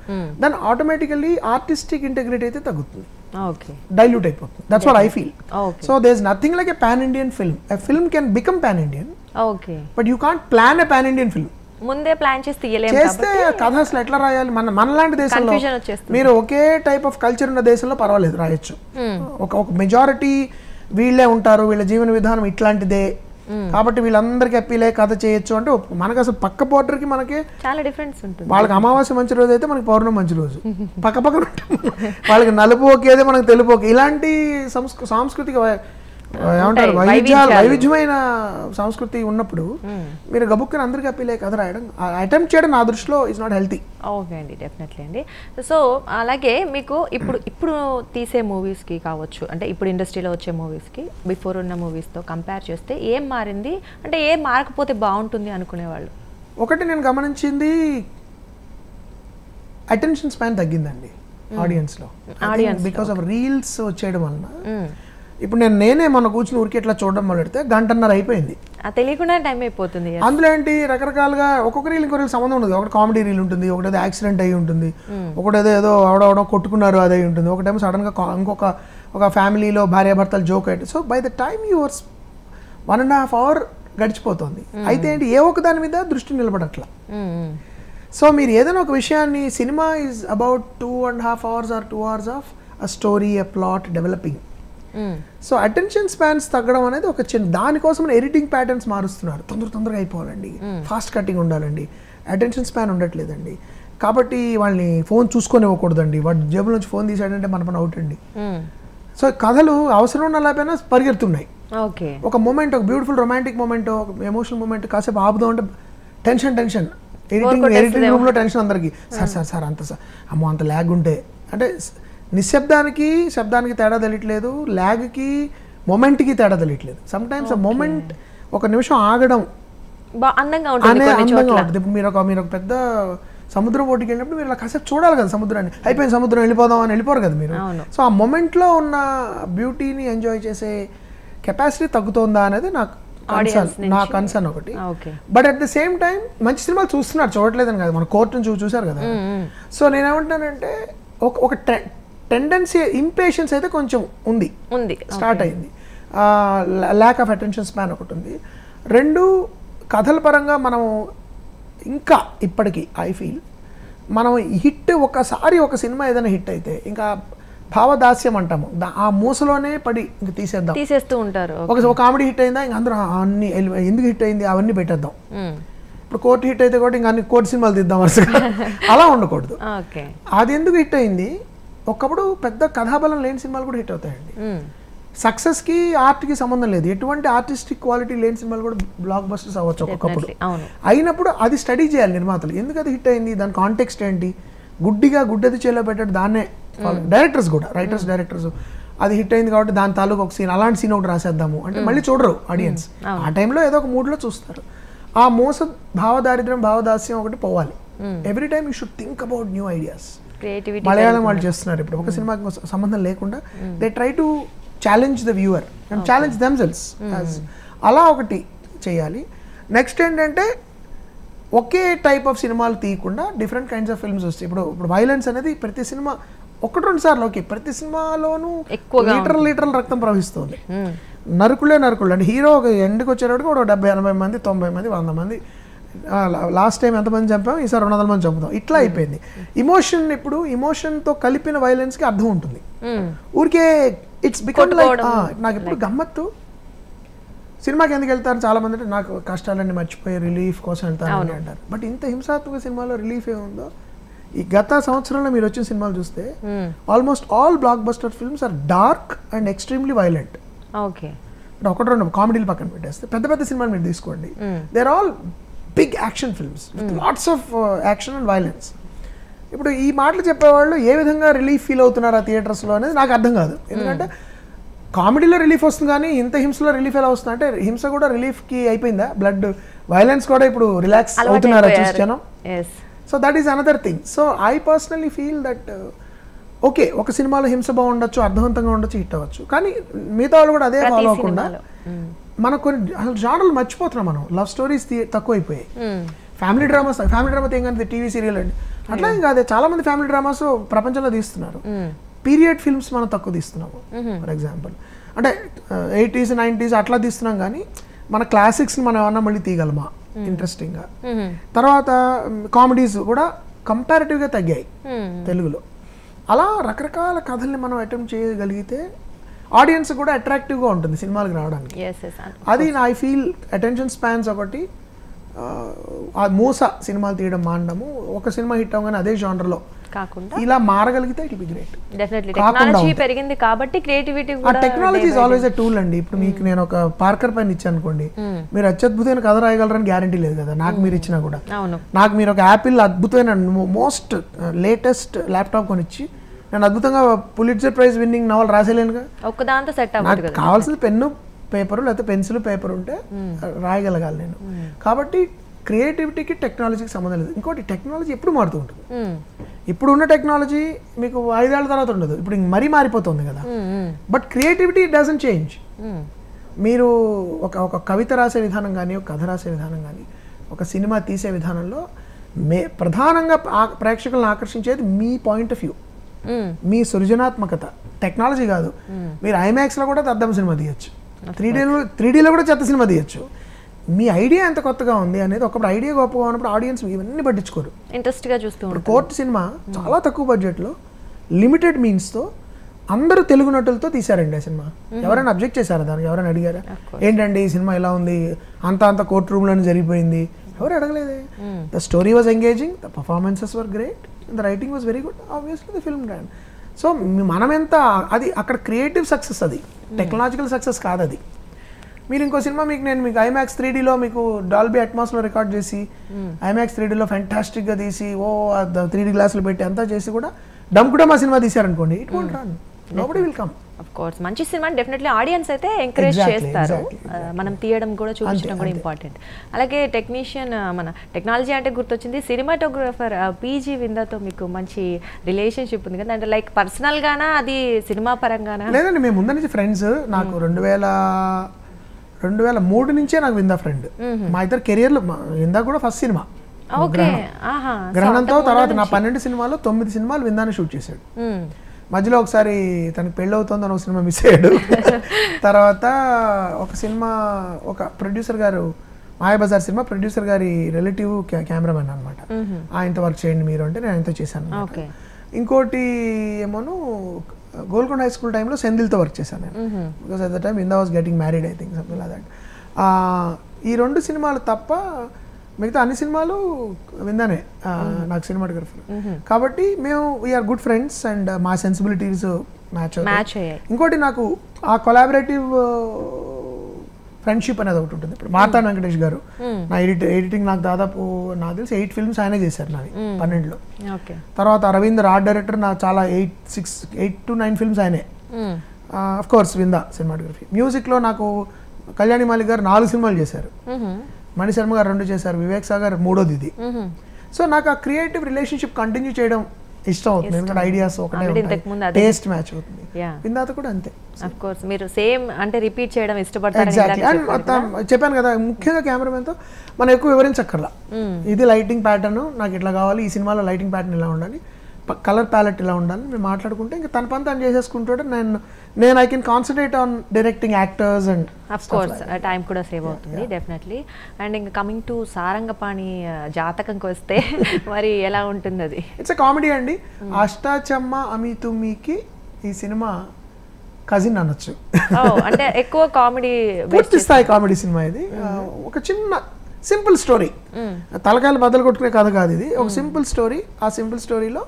దాని ఆటోమేటికల్లీ ఆర్టిస్టిక్ ఇంటెగ్రిటీ అయితే తగ్గుతుంది, డైల్యూట్ అయిపోతుంది. That's what I feel. So there is nothing like a pan Indian film. A film can become pan Indian, but you can't plan a pan Indian film. ముందే plan చేస్తే కథ అసలు ఎట్లా రాయాలి. మనలాంటి దేశంలో మీరు ఒకే టైప్ ఆఫ్ కల్చర్ ఉన్న దేశంలో పర్వాలేదు రాయొచ్చు. ఒక మెజారిటీ వీళ్ళే ఉంటారు, వీళ్ళ జీవన విధానం ఇట్లాంటిదే కాబట్టి వీళ్ళందరికీ అప్పీలే కథ చేయొచ్చు అంటే మనకు అసలు పక్క బోర్డర్కి మనకి చాలా డిఫరెన్స్ ఉంటుంది. వాళ్ళకి అమావాస్య మంచి రోజు అయితే మనకి పౌర్ణమి మంచి రోజు, పక్క పక్కన వాళ్ళకి నలుపు ఒకేదే మనకి తెలుపు ఒకే. ఇలాంటి సాంస్కృతిక ఏమంటారు వైవిధ్యమైన సంస్కృతి ఉన్నప్పుడు మీరు గబుక్కుని అందరికీ అప్పీలే కథ రాయడం, అటెంప్ట్ చేయడం నా దృష్టిలో ఇస్ నాట్ హెల్తీ. ఓకే అండి, డెఫినెట్లీ అండి. సో అలాగే మీకు ఇప్పుడు తీసే మూవీస్కి కావచ్చు, అంటే ఇప్పుడు ఇండస్ట్రీలో వచ్చే మూవీస్కి బిఫోర్ ఉన్న మూవీస్తో కంపేర్ చేస్తే ఏం మారింది, అంటే ఏం మారకపోతే బాగుంటుంది అనుకునేవాళ్ళు? ఒకటి నేను గమనించింది, అటెన్షన్ స్పాన్ తగ్గిందండి ఆడియన్స్లో, బికాస్ ఆఫ్ రీల్స్ వచ్చేయడం వలన. ఇప్పుడు నేనే మన కూర్చుని ఊరికి ఇట్లా చూడడం మొదలెడితే 1:30 అయిపోయింది, తెలియకుండా టైం అయిపోతుంది. అందులో ఏంటి రకరకాలుగా ఒక్కొక్క రీల్ ఇంకో రీల్ సంబంధం ఉండదు. ఒకటి కామెడీ రీల్ ఉంటుంది, ఒకటేదో యాక్సిడెంట్ అయ్యి ఉంటుంది, ఒకటేదో ఏదో అవడవడం కొట్టుకున్నారు అదే ఉంటుంది, ఒకటేమో సడన్గా ఒక ఫ్యామిలీలో భార్యాభర్తలు జోక్ అయ్యి. So by the time yours 1.5 hour గడిచిపోతుంది. అయితే ఏంటి ఏ ఒక్క దాని మీద దృష్టి నిలబడట్లా. సో మీరు ఏదైనా ఒక విషయాన్ని, cinema is about 2.5 hours or 2 hours of a story, a plot developing. So attention spans తగ్గడం అనేది ఒక దానికోసం ఎడిటింగ్ ప్యాటర్న్స్ మారుస్తున్నారు. తొందరగా అయిపోవాలండి, ఫాస్ట్ కటింగ్ ఉండాలండి, అటెన్షన్ స్పాన్ ఉండట్లేదండి. కాబట్టి వాళ్ళని ఫోన్ చూసుకొని ఇవ్వకూడదండి, వాడి జేబుల నుంచి ఫోన్ తీసాడంటే మన పని అవుట్ అండి. సో కథలు అవసరం ఉన్న లేకపోయినా పరిగెడుతున్నాయి. ఒక మూమెంట్, ఒక బ్యూటిఫుల్ రొమాంటిక్ మూమెంట్, ఒక ఎమోషనల్ మూమెంట్ కాసేపు ఆపుదాం అంటే టెన్షన్ ఎడిటింగ్ రూమ్లో టెన్షన్ అందరికీ. సార్ అంత సార్ అమ్మో అంత ల్యాగ్ ఉంటే అంటే నిశ్శబ్దానికి శబ్దానికి తేడా తెలియట్లేదు, ల్యాగ్కి మొమెంట్కి తేడా తెలియట్లేదు. సమ్ టైమ్స్ ఆ మొమెంట్ ఒక నిమిషం ఆగడం అందంగా ఉంటుంది. ఇప్పుడు మీరు ఒక పెద్ద సముద్రం ఒడ్డుకి వెళ్ళినప్పుడు మీరు ఇలా కాసేపు చూడాలి కదా సముద్రాన్ని, అయిపోయింది సముద్రం వెళ్ళిపోదాం అని వెళ్ళిపోరు కదా మీరు. సో ఆ మొమెంట్లో ఉన్న బ్యూటీని ఎంజాయ్ చేసే కెపాసిటీ తగ్గుతుందా అనేది నా కన్సర్న్ ఒకటి. But at the same time మంచి సినిమాలు చూస్తున్నారు, చూడట్లేదని కాదు, మన కోర్టును చూసారు కదా. సో నేనేమంటానంటే ఒక టెండెన్సీ ఇంపేషన్స్ అయితే కొంచెం ఉంది, స్టార్ట్ అయింది. ల్యాక్ ఆఫ్ అటెన్షన్ స్పాన్ ఒకటి ఉంది. 2 కథల పరంగా మనం ఇంకా ఇప్పటికీ ఐ ఫీల్ మనం హిట్ ఒకసారి ఒక సినిమా ఏదైనా హిట్ అయితే ఇంకా భావదాస్యం అంటాము, ఆ మూసలోనే పడి ఇంకా తీసేస్తూ ఉంటారు. ఒక కామెడీ హిట్ అయిందా ఇంకా అందరూ అన్ని ఎందుకు హిట్ అయింది అవన్నీ పెట్టేద్దాం. ఇప్పుడు కోర్టు హిట్ అయితే కూడా ఇంకా అన్ని కోర్టు సినిమాలు తీద్దాం వరుసగా, అలా ఉండకూడదు. అది ఎందుకు హిట్ అయింది, ఒకప్పుడు పెద్ద కథాబలం లేని సినిమాలు కూడా హిట్ అవుతాయండి. సక్సెస్కి ఆర్ట్కి సంబంధం లేదు, ఎటువంటి ఆర్టిస్టిక్ క్వాలిటీ లేని సినిమాలు కూడా బ్లాక్ బస్టర్స్ అవ్వచ్చు ఒకప్పుడు. అయినప్పుడు అది స్టడీ చేయాలి నిర్మాతలు, ఎందుకు అది హిట్ అయింది, దాని కాంటెక్స్ట్ ఏంటి. గుడ్డది చేలో పెట్టాడు దాన్నే డైరెక్టర్స్ కూడా, డైరెక్టర్స్ అది హిట్ అయింది కాబట్టి దాని తాలూకు ఒక సీన్, అలాంటి సీన్ ఒకటి రాసేద్దాము అంటే మళ్ళీ చూడరు ఆడియన్స్. ఆ టైంలో ఏదో ఒక మూడ్లో చూస్తారు. ఆ భావదారిద్ర్యం భావదాస్యం ఒకటి పోవాలి. Every time you should think about new ideas. Malayalam వాళ్ళు చేస్తున్నారు ఇప్పుడు, ఒక సినిమాకి సంబంధం లేకుండా they try to challenge the viewer and challenge themselves. అలా ఒకటి చేయాలి. నెక్స్ట్ ఏంటంటే ఒకే టైప్ ఆఫ్ సినిమాలు తీయకుండా డిఫరెంట్ కైండ్స్ ఆఫ్ ఫిల్మ్స్ వస్తాయి. ఇప్పుడు వైలెన్స్ అనేది ప్రతి సినిమా 1-2 సార్లు ఓకే, ప్రతి సినిమాలోనూ లీటర్ల రక్తం ప్రవహిస్తుంది. నరుకులే అంటే హీరో ఒక ఎండ్కి వచ్చేటప్పుడు కూడా 70-80 మంది 90 మంది 100 మంది, లాస్ట్ టైం ఎంతమంది చంపాం ఈసారి 200 మంది చంపుతాం, ఇట్లా అయిపోయింది. ఇప్పుడు ఇమోషన్తో కలిపిన వైలెన్స్కి అర్థం ఉంటుంది. ఊరికే ఇట్స్ బికమ్ లైక్ నాకు ఎప్పుడు గమ్మత్తు సినిమాకి ఎందుకు వెళ్తారు చాలా మంది అంటే నాకు కష్టాలన్నీ మర్చిపోయి రిలీఫ్ కోసం వెళ్తారని అంటారు. బట్ ఇంత హింసాత్మక సినిమాలో రిలీఫ్ ఏముందో. ఈ గత సంవత్సరంలో మీరు వచ్చిన సినిమాలు చూస్తే almost all blockbuster films are dark and extremely violent. అంటే ఒకటి రెండు కామెడీలు పక్కన పెట్టేస్తే పెద్ద పెద్ద సినిమాలు మీరు తీసుకోండి, they are all big action films with lots of action and violence. ఇప్పుడు ఈ మాటలు చెప్పేవాళ్ళు ఏ విధంగా రిలీఫ్ ఫీల్ అవుతున్నారు ఆ థియేటర్స్లో అనేది నాకు అర్థం కాదు. ఎందుకంటే కామెడీలో రిలీఫ్ వస్తుంది కానీ ఇంత హింసలో రిలీఫ్ ఎలా వస్తుంది అంటే హింస కూడా రిలీఫ్కి అయిపోయిందా, బ్లడ్ వైలెన్స్ కూడా ఇప్పుడు రిలాక్స్ అవుతున్నారా చూస్తాను. So that is another thing. So I personally feel that okay ఒక సినిమాలో హింస బాగుండొచ్చు, అర్థవంతంగా ఉండొచ్చు, హిట్ అవ్వచ్చు, కానీ మిగతా వాళ్ళు కూడా అదే ఫాలో అవ్వకుండా మనకు కొన్ని అసలు జానర్లు మర్చిపోతున్నాం మనం. లవ్ స్టోరీస్ తక్కువైపోయాయి, ఫ్యామిలీ డ్రామాస్, ఫ్యామిలీ డ్రామా ఏం కానీ టీవీ సీరియల్ అండి అట్లా ఏం కాదు, చాలా మంది ఫ్యామిలీ డ్రామాస్ ప్రపంచంలో తీస్తున్నారు. పీరియడ్ ఫిల్మ్స్ మనం తక్కువ తీస్తున్నాము. ఫర్ ఎగ్జాంపుల్ అంటే 80s 90s అట్లా తీస్తున్నాం, కానీ మన క్లాసిక్స్ని మనం ఏమన్నా మళ్ళీ తీయగలమా ఇంట్రెస్టింగ్గా. తర్వాత కామెడీస్ కూడా కంపారిటివ్గా తగ్గాయి తెలుగులో. అలా రకరకాల కథల్ని మనం అటెంప్ట్ చేయగలిగితే ఆడియన్స్ కూడా అట్రాక్టివ్గా ఉంటుంది సినిమాలకు రావడానికి. అది ఐ ఫీల్ అటెన్షన్ స్పాన్స్ ఒకటి, ఆ మూస సినిమాలు తీయడం మానడము, ఒక సినిమా హిట్ అవగానే అదే జానర్లో కాకుండా ఇలా మారగలిగితే it be great. Definitely technology పెరిగింది కాబట్టి క్రియేటివిటీ కూడా. Technology is always a tool అండి. ఇప్పుడు మీకు నేను ఒక పార్కర్ పెన్ ఇచ్చాను అనుకోండి, మీరు అత్యద్భుతమైన కథ రాయగలరని గ్యారంటీ లేదు కదా నాకు మీరు ఇచ్చినా కూడా. నాకు మీరు ఒక యాపిల్ అద్భుతమైన మోస్ట్ లేటెస్ట్ ల్యాప్టాప్ కొనిచ్చి నేను అద్భుతంగా పులిట్జర్ ప్రైజ్ విన్నింగ్ నవల్ రాసేలేనుగా. ఒక్కదాంతో సెట్ నాకు కావాల్సింది పెన్ను పేపరు లేకపోతే పెన్సిల్ పేపర్ ఉంటే రాయగలగాలి నేను. కాబట్టి క్రియేటివిటీకి టెక్నాలజీకి సంబంధం లేదు. ఇంకోటి టెక్నాలజీ ఎప్పుడు మారుతూ ఉంటుంది. ఇప్పుడు ఉన్న టెక్నాలజీ మీకు 5 ఏళ్ల తర్వాత ఉండదు, ఇప్పుడు మరీ మారిపోతుంది కదా. But creativity doesn't change. మీరు ఒక కవిత రాసే విధానం కానీ, ఒక కథ రాసే విధానం కానీ, ఒక సినిమా తీసే విధానంలో ప్రధానంగా ప్రేక్షకులను ఆకర్షించేది మీ పాయింట్ ఆఫ్ వ్యూ, మీ సృజనాత్మకత. టెక్నాలజీ కాదు. మీరు ఐమాక్స్లో కూడా అద్దం సినిమా తీయచ్చు, 3Dలో కూడా చెత్త సినిమా తీయచ్చు. మీ ఐడియా ఎంత కొత్తగా ఉంది అనేది, ఒకప్పుడు ఐడియా గొప్పగా ఉన్నప్పుడు ఆడియన్స్ ఇవన్నీ పట్టించుకోరు, ఇంట్రెస్ట్గా చూస్తూ ఉంటారు. కోర్టు సినిమా చాలా తక్కువ బడ్జెట్లో లిమిటెడ్ మీన్స్తో అందరూ తెలుగు నటులతో తీశారండి ఆ సినిమా. ఎవరైనా అబ్జెక్ట్ చేశారా దానికి? ఎవరైనా అడిగారా ఏంటండి ఈ సినిమా ఎలా ఉంది, అంత కోర్టు రూమ్లోనే జరిగిపోయింది? ఎవరు అడగలేదే. The story was engaging, the performances were great, the writing was very good, obviously the film grand. So మనం ఎంత అది అక్కడ క్రియేటివ్ సక్సెస్, అది టెక్నాలజికల్ సక్సెస్ కాదు. అది మీరు ఇంకో సినిమా మీకు ఐమాక్స్ 3Dలో మీకు డాల్బీ అట్మాస్లో రికార్డ్ చేసి ఐమాక్స్ 3Dలో ఫ్యాంటాస్టిక్గా తీసి 3D గ్లాసులు పెట్టి అంతా చేసి కూడా కూడా మా సినిమా తీశారనుకోండి, it won't run, nobody will come. Of course మంచి సినిమా డెఫినెట్లీ ఆడియన్స్ అయితే ఎంకరేజ్ చేస్తారు. మనం తీయడం కూడా చూపించడం కూడా ఇంపార్టెంట్. అలాగే టెక్నీషియన్, మన టెక్నాలజీ అంటే గుర్తొచ్చింది, సినిమాటోగ్రఫర్ పీజీ విందాతో మీకు మంచి రిలేషన్షిప్ ఉంది కదా, అంటే లైక్ పర్సనల్ గానా అది సినిమా పరంగానా? లేదండి, మేము ముందు నుంచి ఫ్రెండ్స్. నాకు 2003 నుంచే నాకు విందా ఫ్రెండ్. మా ఇద్దరు కెరియర్లో విందా కూడా ఫస్ట్ సినిమా గ్రహణంతో. తర్వాత నా 12 సినిమాలో 9 సినిమాలు విందాన్ని షూట్ చేశాడు. మధ్యలో ఒకసారి తనకు పెళ్ళి అవుతుందని ఒక సినిమా మిస్ అయ్యాడు. తర్వాత ఒక సినిమా, ఒక ప్రొడ్యూసర్ గారు, మాయాబజార్ సినిమా ప్రొడ్యూసర్ గారి రిలేటివ్ కెమెరామెన్ అనమాట, ఆయనతో వర్క్ చేయండి మీరు అంటే నేను ఆయనతో చేశాను. ఇంకోటి ఏమోను గోల్కొండ హై స్కూల్ టైంలో సెంధిల్తో వర్క్ చేశాను నేను, because at the time Vinda was getting married I think something like that. ఈ 2 సినిమాలు తప్ప మిగతా అన్ని సినిమాలు విందానే నాకు సినిమాటోగ్రఫర్. కాబట్టి మేము వీఆర్ గుడ్ ఫ్రెండ్స్ అండ్ మా సెన్సిబిలిటీస్ మ్యాచ్ అయ్యాయి. ఇంకోటి నాకు ఆ కొలాబరేటివ్ ఫ్రెండ్షిప్ అనేది ఒకటి ఉంటుంది. ఇప్పుడు మార్తాన్ వెంకటేష్ గారు నా ఎడిటింగ్ నాకు దాదాపు నాకు తెలిసి 8 ఫిల్మ్స్ ఆయనే చేశారు నాది 12లో. తర్వాత రవీంద్ర ఆర్ట్ డైరెక్టర్ నా చాలా 8 to 9 ఫిల్మ్స్ ఆయనే. Of course Vinda cinematography. మ్యూజిక్లో నాకు కళ్యాణి మాలిక్ గారు 4 సినిమాలు చేశారు, మణిశర్మ గారు 2 చేశారు, వివేక్ సాగర్ 3వది ఇది. సో నాకు ఆ క్రియేటివ్ రిలేషన్షిప్ కంటిన్యూ చేయడం ఇష్టం అవుతుంది, ఎందుకంటే ఐడియాస్ ఒకటే ఉంటాయి, టేస్ట్ మ్యాచ్ అవుతుంది. విందాత కూడా అంతే. ఆఫ్ కోర్స్ మీరు సేమ్ అంటే రిపీట్ చేయడం ఇష్టపడతారు. చెప్పాను కదా, ముఖ్యంగా కెమెరామెన్తో మనం ఎక్కువ వివరించక్కర్లా, ఇది లైటింగ్ ప్యాటర్న్ నాకు ఇట్లా కావాలి, ఈ సినిమాలో లైటింగ్ ప్యాటర్న్ ఇలా ఉండాలి, కలర్ ప్యాలెట్ ఇలా ఉండాలి, మేము మాట్లాడుకుంటే ఇంకా తన పని తను చేసేసుకుంటాడు. నేను I can concentrate on directing actors and of course time కూడా సేవ్ అవుతుంది డెఫినెట్లీ. అండ్ ఇంకా కమింగ్ టు సారంగపాణి జాతకంకి వస్తే మరి ఎలా ఉంటుంది అది? ఇట్స్ ఎ కామెడీ అండి. అష్టాచమ్మ అమితుమికి ఈ సినిమా కజిన్ అనొచ్చు. అంటే ఎక్కువ కామెడీ, పూర్తి స్థాయి కామెడీ సినిమా ఇది. ఒక చిన్న సింపుల్ స్టోరీ, తలకాయలు బద్దలు కొట్టుకునే కథ కాదు ఇది. ఒక సింపుల్ స్టోరీ. ఆ సింపుల్ స్టోరీలో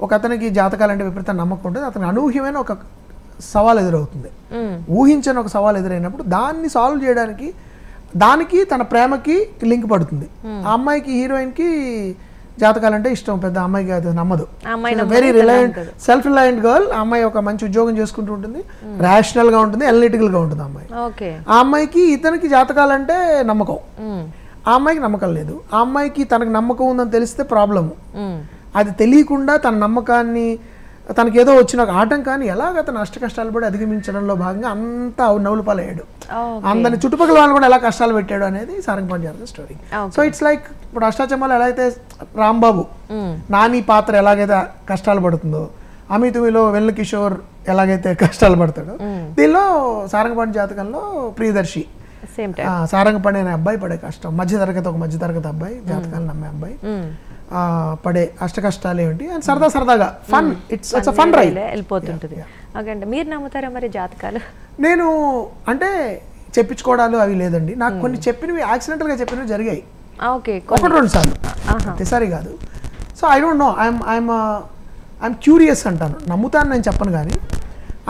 ఒక అతనికి జాతకాలంటే విపరీత నమ్మకం ఉంటుంది. అతనికి అనూహ్యమైన ఒక సవాల్ ఎదురవుతుంది. ఊహించని ఒక సవాల్ ఎదురైనప్పుడు దాన్ని సాల్వ్ చేయడానికి దానికి తన ప్రేమకి లింక్ పడుతుంది. ఆ అమ్మాయికి హీరోయిన్కి జాతకాలంటే ఇష్టం, పెద్ద అమ్మాయికి అది నమ్మదు. Very reliant self reliant girl. ఆ అమ్మాయి ఒక మంచి ఉద్యోగం చేసుకుంటూ ఉంటుంది, రేషనల్ గా ఉంటుంది, అనలిటికల్ గా ఉంటుంది. అమ్మాయి ఆ అమ్మాయికి ఇతనికి జాతకాలంటే నమ్మకం, ఆ అమ్మాయికి నమ్మకం లేదు. ఆ అమ్మాయికి తనకు నమ్మకం ఉందని తెలిస్తే ప్రాబ్లము. అది తెలియకుండా తన నమ్మకాన్ని తనకి ఏదో వచ్చిన ఒక ఆటంకాన్ని ఎలాగ తన అష్ట కష్టాలు పడి అధిగమించడంలో భాగంగా అంతా నవ్వులు పాలయ్యాడు. అందరిని చుట్టుపక్కల వాళ్ళు కూడా ఎలా కష్టాలు పెట్టాడు అనేది సారంగపాణి జాతకం స్టోరీ. సో ఇట్స్ లైక్ ఇప్పుడు అష్టాచమ్మాలు ఎలా అయితే రాంబాబు నాని పాత్ర ఎలాగైతే కష్టాలు పడుతుందో, అమితుమిలో వెన్నెల కిషోర్ ఎలాగైతే కష్టాలు పడతాడో, దీనిలో సారంగపాణి జాతకంలో ప్రియదర్శి సారంగపాణి అనే అబ్బాయి పడే కష్టం, మధ్యతరగతి ఒక మధ్యతరగతి అబ్బాయి, జాతకాలు నమ్మే అబ్బాయి పడే అష్ట కష్టాలు ఏమిటి అని సరదాగా ఫన్, ఇట్స్ ఫన్ రైడ్ వెళ్ళిపోతుంటుంది. మీరు నమ్ముతారా మరి జాతకాలు? నేను అంటే చెప్పించుకోవడాలు అవి లేదండి. నాకు కొన్ని చెప్పినవి యాక్సిడెంటల్ గా చెప్పినవి జరిగాయి, ఒకటి రెండు సార్లు, ప్రతిసారి కాదు. So I don't know, I'm curious అంటాను, నమ్ముతాను నేను చెప్పను, కానీ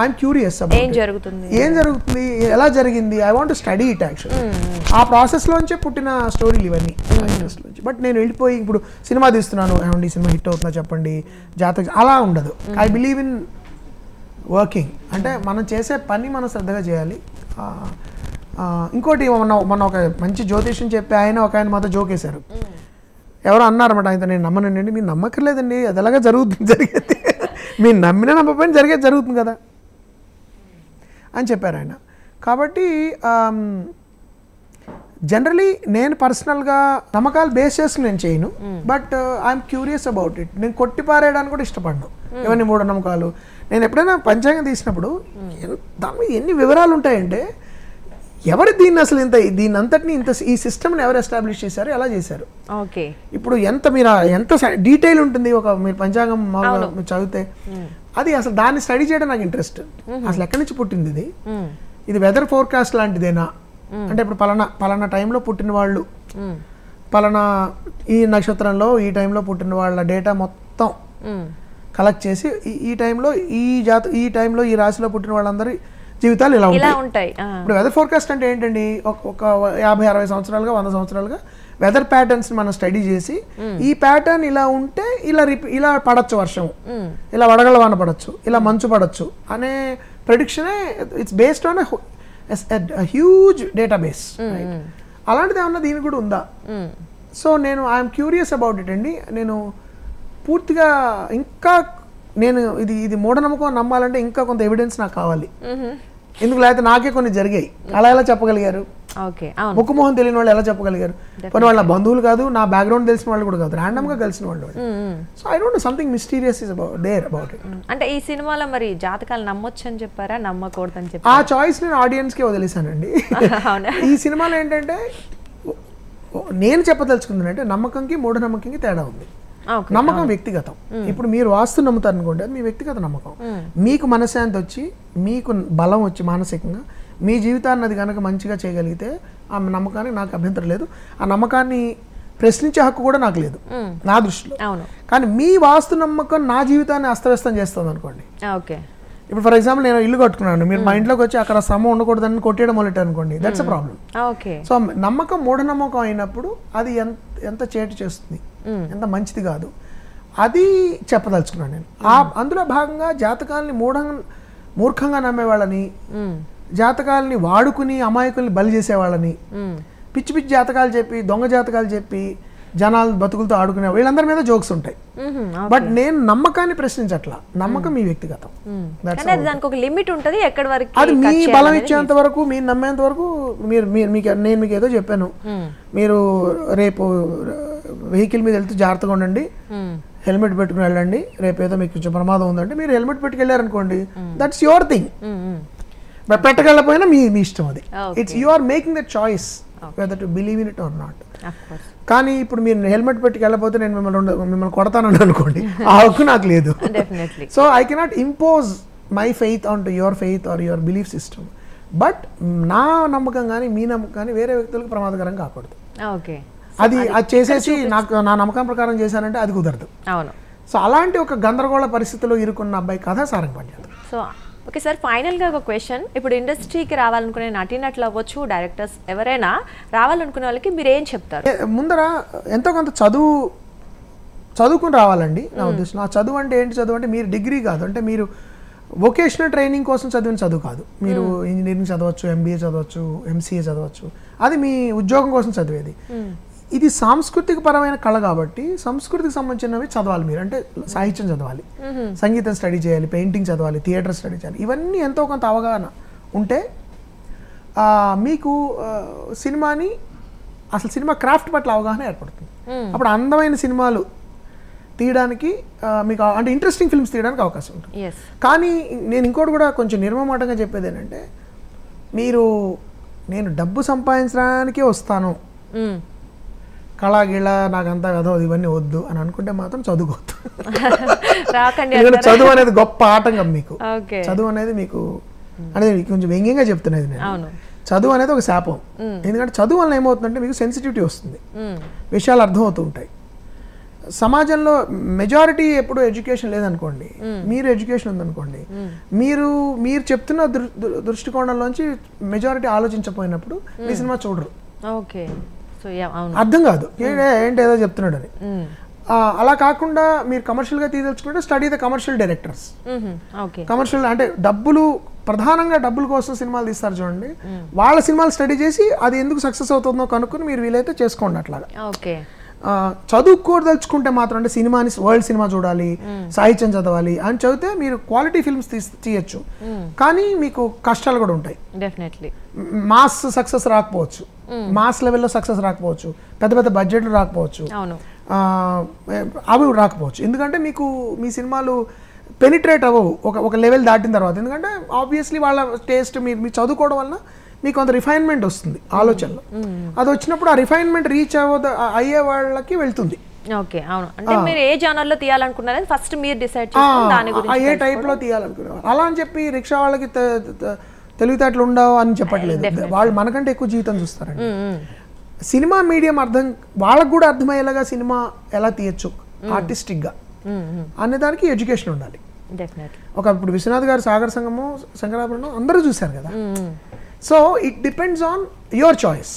ఐఎమ్ క్యూరియస్ ఏం జరుగుతుంది, ఎలా జరిగింది, I want to study it actually. ఆ ప్రాసెస్లోంచే పుట్టిన స్టోరీలు ఇవన్నీ ఇంట్రెస్ట్లోంచి. బట్ నేను వెళ్ళిపోయి ఇప్పుడు సినిమా తీస్తున్నాను, ఏమండి సినిమా హిట్ అవుతుందా చెప్పండి జాతక, అలా ఉండదు. ఐ బిలీవ్ ఇన్ వర్కింగ్, అంటే మనం చేసే పని మనం శ్రద్ధగా చేయాలి. ఇంకోటి మొన్న ఒక మంచి జ్యోతిష్యం చెప్పి ఒక ఆయన మాతో జోకేశారు. ఎవరో అన్నారన్నమాట, ఆయన నేను నమ్మనండి. మీరు నమ్మకర్లేదండి, అది ఎలాగా జరిగేది, మీరు నమ్మినా నమ్మకపోయినా జరుగుతుంది కదా అని చెప్పారు ఆయన. కాబట్టి జనరలీ నేను పర్సనల్గా నమ్మకాలు బేస్ చేసుకుని నేను చేయను, but I'm curious about it. నేను కొట్టిపారేయడానికి కూడా ఇష్టపడను ఇవన్నీ మూఢనమ్మకాలు. నేను ఎప్పుడైనా పంచాంగం తీసినప్పుడు దాని మీద ఎన్ని వివరాలు ఉంటాయంటే, ఎవరు దీన్ని అసలు దీన్ని అంతటిని ఈ సిస్టమ్ని ఎవరు ఎస్టాబ్లిష్ చేశారు, ఎలా చేశారు, ఇప్పుడు మీరు ఎంత డీటెయిల్ ఉంటుంది ఒక మీరు పంచాంగం చదివితే, అది అసలు దాన్ని స్టడీ చేయడం నాకు ఇంట్రెస్ట్. అసలు ఎక్కడి నుంచి పుట్టింది ఇది వెదర్ ఫోర్కాస్ట్ లాంటిదేనా, అంటే ఇప్పుడు పలానా టైంలో పుట్టిన వాళ్ళు, పలానా ఈ నక్షత్రంలో ఈ టైంలో పుట్టిన వాళ్ళ డేటా మొత్తం కలెక్ట్ చేసి ఈ టైంలో ఈ రాశిలో పుట్టిన వాళ్ళందరి జీవితాలు ఇలా ఉంటాయి. ఇప్పుడు వెదర్ ఫోర్కాస్ట్ అంటే ఏంటండి, ఒక 50-60 సంవత్సరాలుగా 100 సంవత్సరాలుగా వెదర్ ప్యాటర్న్స్ మనం స్టడీ చేసి, ఈ ప్యాటర్న్ ఇలా ఉంటే ఇలా పడచ్చు వర్షం, ఇలా వడగళ్ళ వాన పడచ్చు, ఇలా మంచు పడచ్చు అనే ప్రెడిక్షనే it's based on huge database. అలాంటిది ఏమన్నా దీనికి కూడా ఉందా? సో నేను ఐఎమ్ క్యూరియస్ అబౌట్ ఇట్ అండి. నేను పూర్తిగా ఇంకా ఇది మూఢనమ్మకం నమ్మాలంటే ఇంకా కొంత ఎవిడెన్స్ నాకు కావాలి. ఎందుకు లేకపోతే నాకే కొన్ని జరిగాయి, అలా ఎలా చెప్పగలిగారు? ముక్కుమోహం తెలియని వాళ్ళు ఎలా చెప్పగలిగారు? కొన్ని వాళ్ళ బంధువులు కాదు, నా బ్యాక్గ్రౌండ్ తెలిసిన వాళ్ళు కూడా కాదు, ర్యాండమ్ గా కలిసిన వాళ్ళు. So I don't know, something mysterious is about it. అంటే ఈ సినిమాలో మరి జాతకాలు నమ్మొచ్చు అని చెప్పారా, నమ్మకూడదని చెప్పారా? ఆ చాయిస్ నేను ఆడియన్స్ కి వదిలేసానండి. ఈ సినిమాలో ఏంటంటే నేను చెప్పదలుచుకుంది అంటే నమ్మకంకి మూఢనమ్మకంకి తేడా ఉంది. నమ్మకం వ్యక్తిగతం. ఇప్పుడు మీరు వాస్తు నమ్ముతారు అనుకోండి, అది మీ వ్యక్తిగత నమ్మకం. మీకు మనశ్శాంతి వచ్చి, మీకు బలం వచ్చి మానసికంగా మీ జీవితాన్ని అది కనుక మంచిగా చేయగలిగితే ఆ నమ్మకానికి నాకు అభ్యంతరం లేదు. ఆ నమ్మకాన్ని ప్రశ్నించే హక్కు కూడా నాకు లేదు నా దృష్టిలో. కానీ మీ వాస్తు నమ్మకం నా జీవితాన్ని అస్తవ్యస్తం చేస్తుంది అనుకోండి. ఇప్పుడు ఫర్ ఎగ్జాంపుల్ నేను ఇల్లు కట్టుకున్నాను, మీరు మా ఇంట్లోకి వచ్చి అక్కడ శ్రమ ఉండకూడదని కొట్టేయడం మొదలెట్టారు అనుకోండి, దట్స్ అ ప్రాబ్లం. సో నమ్మకం మూఢనమ్మకం అయినప్పుడు అది ఎంత చేటు చేస్తుంది, ఎంత మంచిది కాదు, అది చెప్పదలుచుకున్నాను నేను. అందులో భాగంగా జాతకాలని మూర్ఖంగా నమ్మేవాళ్ళని, జాతకాలని వాడుకుని అమాయకుల్ని బలి చేసేవాళ్ళని, పిచ్చి పిచ్చి జాతకాలు చెప్పి దొంగ జాతకాలు చెప్పి జనాలు బతుకులతో ఆడుకునే వీళ్ళందరి మీద జోక్స్ ఉంటాయి. బట్ నేను నమ్మకాన్ని ప్రశ్నించట్లా, నమ్మకం మీ వ్యక్తిగతం. అది మీ బలం ఇచ్చేంత వరకు, మీరు నమ్మేంత వరకు. నేను మీకు ఏదో చెప్పాను, మీరు రేపు వెహికల్ మీద వెళ్తూ జాగ్రత్తగా ఉండండి, హెల్మెట్ పెట్టుకుని వెళ్ళండి, రేపు ఏదో మీకు కొంచెం ప్రమాదం ఉందంటే మీరు హెల్మెట్ పెట్టుకెళ్ళారనుకోండి, దట్స్ యువర్ థింగ్. పెట్టకెళ్ళకపోయినా మీ ఇష్టం అది. It's you are making the choice whether to believe in it or not. కానీ ఇప్పుడు మీరు హెల్మెట్ పెట్టుకు వెళ్ళకపోతే నేను మిమ్మల్ని కొడతానని అనుకోండి, ఆ హక్కు నాకు లేదు. So I cannot impose my faith on to your faith or your belief system. But నా నమ్మకం కానీ మీ నమ్మకం కానీ వేరే వ్యక్తులకు ప్రమాదకరం కాకూడదు. అది చేసేసి నా నమ్మకం ప్రకారం చేశానంటే అది కుదరదు. సో అలాంటి ఒక గందరగోళ పరిస్థితిలో ఇరుకున్న అబ్బాయి కథ సారంగపాణి జాతకం. సో ఓకే సార్, ఫైనల్గా ఒక క్వశ్చన్. ఇప్పుడు ఇండస్ట్రీకి రావాలనుకునే నటీనటులు అవ్వచ్చు, డైరెక్టర్స్ ఎవరైనా రావాలనుకునే వాళ్ళకి మీరు ఏం చెప్తారు? ముందర ఎంతో కొంత చదువుకుని రావాలండి నా ఉద్దేశం. ఆ చదువు అంటే ఏంటి? చదువు అంటే మీరు డిగ్రీ కాదు, అంటే మీరు వొకేషనల్ ట్రైనింగ్ కోసం చదివిన చదువు కాదు. మీరు ఇంజనీరింగ్ చదవచ్చు, ఎంబీఏ చదవచ్చు, ఎంసీఏ చదవచ్చు, అది మీ ఉద్యోగం కోసం చదివేది. ఇది సాంస్కృతిక పరమైన కళ కాబట్టి సంస్కృతికి సంబంధించినవి చదవాలి మీరు. అంటే సాహిత్యం చదవాలి, సంగీతం స్టడీ చేయాలి, పెయింటింగ్ చదవాలి, థియేటర్ స్టడీ చేయాలి. ఇవన్నీ ఎంతో కొంత అవగాహన ఉంటే మీకు సినిమాని అసలు సినిమా క్రాఫ్ట్ పట్ల అవగాహన ఏర్పడుతుంది. అప్పుడు అందమైన సినిమాలు తీయడానికి మీకు అంటే ఇంట్రెస్టింగ్ ఫిల్మ్స్ తీయడానికి అవకాశం ఉంటుంది. కానీ నేను ఇంకోటి కూడా కొంచెం నిర్మమాటంగా చెప్పేది ఏంటంటే, నేను డబ్బు సంపాదించడానికే వస్తాను, కళాగిళ నాకంతా కదా ఇవన్నీ వద్దు అని అనుకుంటే మాత్రం చదువుకోవద్దు. చదువు అనేది గొప్ప ఆటంకం మీకు. చదువు అనేది మీకు అనేది కొంచెం వ్యంగ్యంగా చెప్తున్నది నేను. చదువు అనేది ఒక శాపం. ఎందుకంటే చదువు వల్ల ఏమవుతుందంటే మీకు సెన్సిటివిటీ వస్తుంది, విషయాలు అర్థమవుతూ ఉంటాయి. సమాజంలో మెజారిటీ ఎప్పుడు ఎడ్యుకేషన్ లేదనుకోండి, మీరు ఎడ్యుకేషన్ ఉందనుకోండి, మీరు చెప్తున్న దృష్టికోణంలోంచి మెజారిటీ ఆలోచించకపోయినప్పుడు మీ సినిమా చూడరు, అర్థం కాదు ఏంటి ఏదో చెప్తున్నాడు అని. అలా కాకుండా మీరు కమర్షియల్గా తీయదలుచుకుంటే study the commercial directors. Commercial అంటే ప్రధానంగా డబ్బుల కోసం సినిమాలు తీస్తారు చూడండి, వాళ్ళ సినిమాలు స్టడీ చేసి అది ఎందుకు సక్సెస్ అవుతుందో కనుక్కుని మీరు వీలైతే చేసుకోండి. అట్లాగా చదువుకోదలుచుకుంటే మాత్రం అంటే సినిమాని వరల్డ్ సినిమా చూడాలి, సాహిత్యం చదవాలి అని చదివితే మీరు క్వాలిటీ ఫిల్మ్స్ తీయచ్చు. కానీ మీకు కష్టాలు కూడా ఉంటాయి. మాస్ సక్సెస్ రాకపోవచ్చు, మాస్ లెవెల్లో సక్సెస్ రాకపోవచ్చు, పెద్ద పెద్ద బడ్జెట్లు రాకపోవచ్చు, అవి రాకపోవచ్చు. ఎందుకంటే మీ సినిమాలు పెనిట్రేట్ అవ్వవు ఒక లెవెల్ దాటిన తర్వాత. ఎందుకంటే ఆబ్వియస్లీ వాళ్ళ టేస్ట్ మీరు చదువుకోవడం వల్ల మీకు కొంత రిఫైన్మెంట్ వస్తుంది ఆలోచనలో. అది వచ్చినప్పుడు ఆ రిఫైన్మెంట్ రీచ్ అయ్యే వాళ్ళకి వెళ్తుంది. ఓకే, అవును. అంటే మీరు ఏ జానర్లో తీయాలనుకున్నారని ఫస్ట్ మీరు డిసైడ్ చేసుకొని దాని గురించి ఏ టైప్లో తీయాలనుకున్నారు. అలా అని చెప్పి రిక్షా వాళ్ళకి తెలివితేటలు ఉండవు అని చెప్పట్లేదు. వాళ్ళు మనకంటే ఎక్కువ జీవితం చూస్తారండి. సినిమా మీడియం వాళ్ళకు కూడా అర్థమయ్యేలాగా సినిమా ఎలా తీయచ్చు ఆర్టిస్టిక్గా అనే దానికి ఎడ్యుకేషన్ ఉండాలి. ఇప్పుడు విశ్వనాథ్ గారు సాగర్ సంగము, శంకరాభరణం అందరూ చూశారు కదా. So it depends on your choice.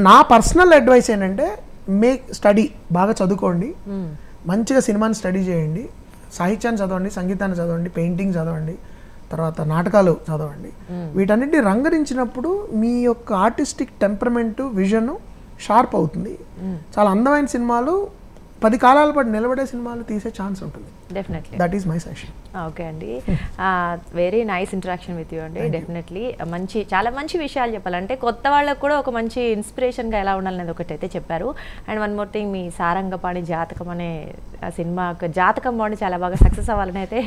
నా పర్సనల్ అడ్వైస్ ఏంటంటే, స్టడీ బాగా చదువుకోండి, మంచిగా సినిమాని స్టడీ చేయండి, సాహిత్యాన్ని చదవండి, సంగీతాన్ని చదవండి, పెయింటింగ్ చదవండి, తర్వాత నాటకాలు చదవండి. వీటన్నిటిని రంగరించినప్పుడు మీ యొక్క ఆర్టిస్టిక్ టెంపరమెంటు, విజన్ షార్ప్ అవుతుంది. చాలా అందమైన సినిమాలు 10 కాలాల పాటు నిలబడే సినిమాలు తీసే ఛాన్స్ ఉంటుంది. Definitely that is my suggestion. Okay అండి, very nice interaction with you అండి. డెఫినెట్లీ చాలా మంచి విషయాలు చెప్పాలంటే కొత్త వాళ్ళకు కూడా ఒక మంచి ఇన్స్పిరేషన్గా ఎలా ఉండాలనేది ఒకటి అయితే చెప్పారు. అండ్ వన్ మోర్ థింగ్, మీ సారంగపాణి జాతకం అనే సినిమా జాతకం బాగుండి చాలా బాగా సక్సెస్ అవ్వాలని అయితే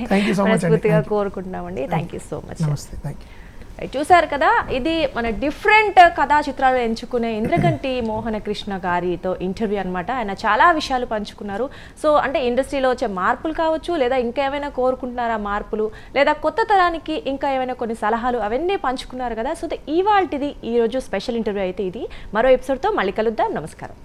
మనస్ఫూర్తిగా కోరుకుంటున్నామండి. Thank you so much. చూసారు కదా, ఇది మన డిఫరెంట్ కథా చిత్రాలు ఎంచుకునే ఇంద్రగంటి మోహన కృష్ణ గారితో ఇంటర్వ్యూ అనమాట. ఆయన చాలా విషయాలు పంచుకున్నారు. సో అంటే ఇండస్ట్రీలో వచ్చే మార్పులు కావచ్చు, లేదా ఇంకా ఏమైనా కోరుకుంటున్నారా మార్పులు, లేదా కొత్త తరానికి ఇంకా ఏమైనా కొన్ని సలహాలు, అవన్నీ పంచుకున్నారు కదా. సో ఇవాల్టిది ఈరోజు స్పెషల్ ఇంటర్వ్యూ అయితే ఇది. మరో ఎపిసోడ్తో మళ్ళీ కలుద్దాం. నమస్కారం.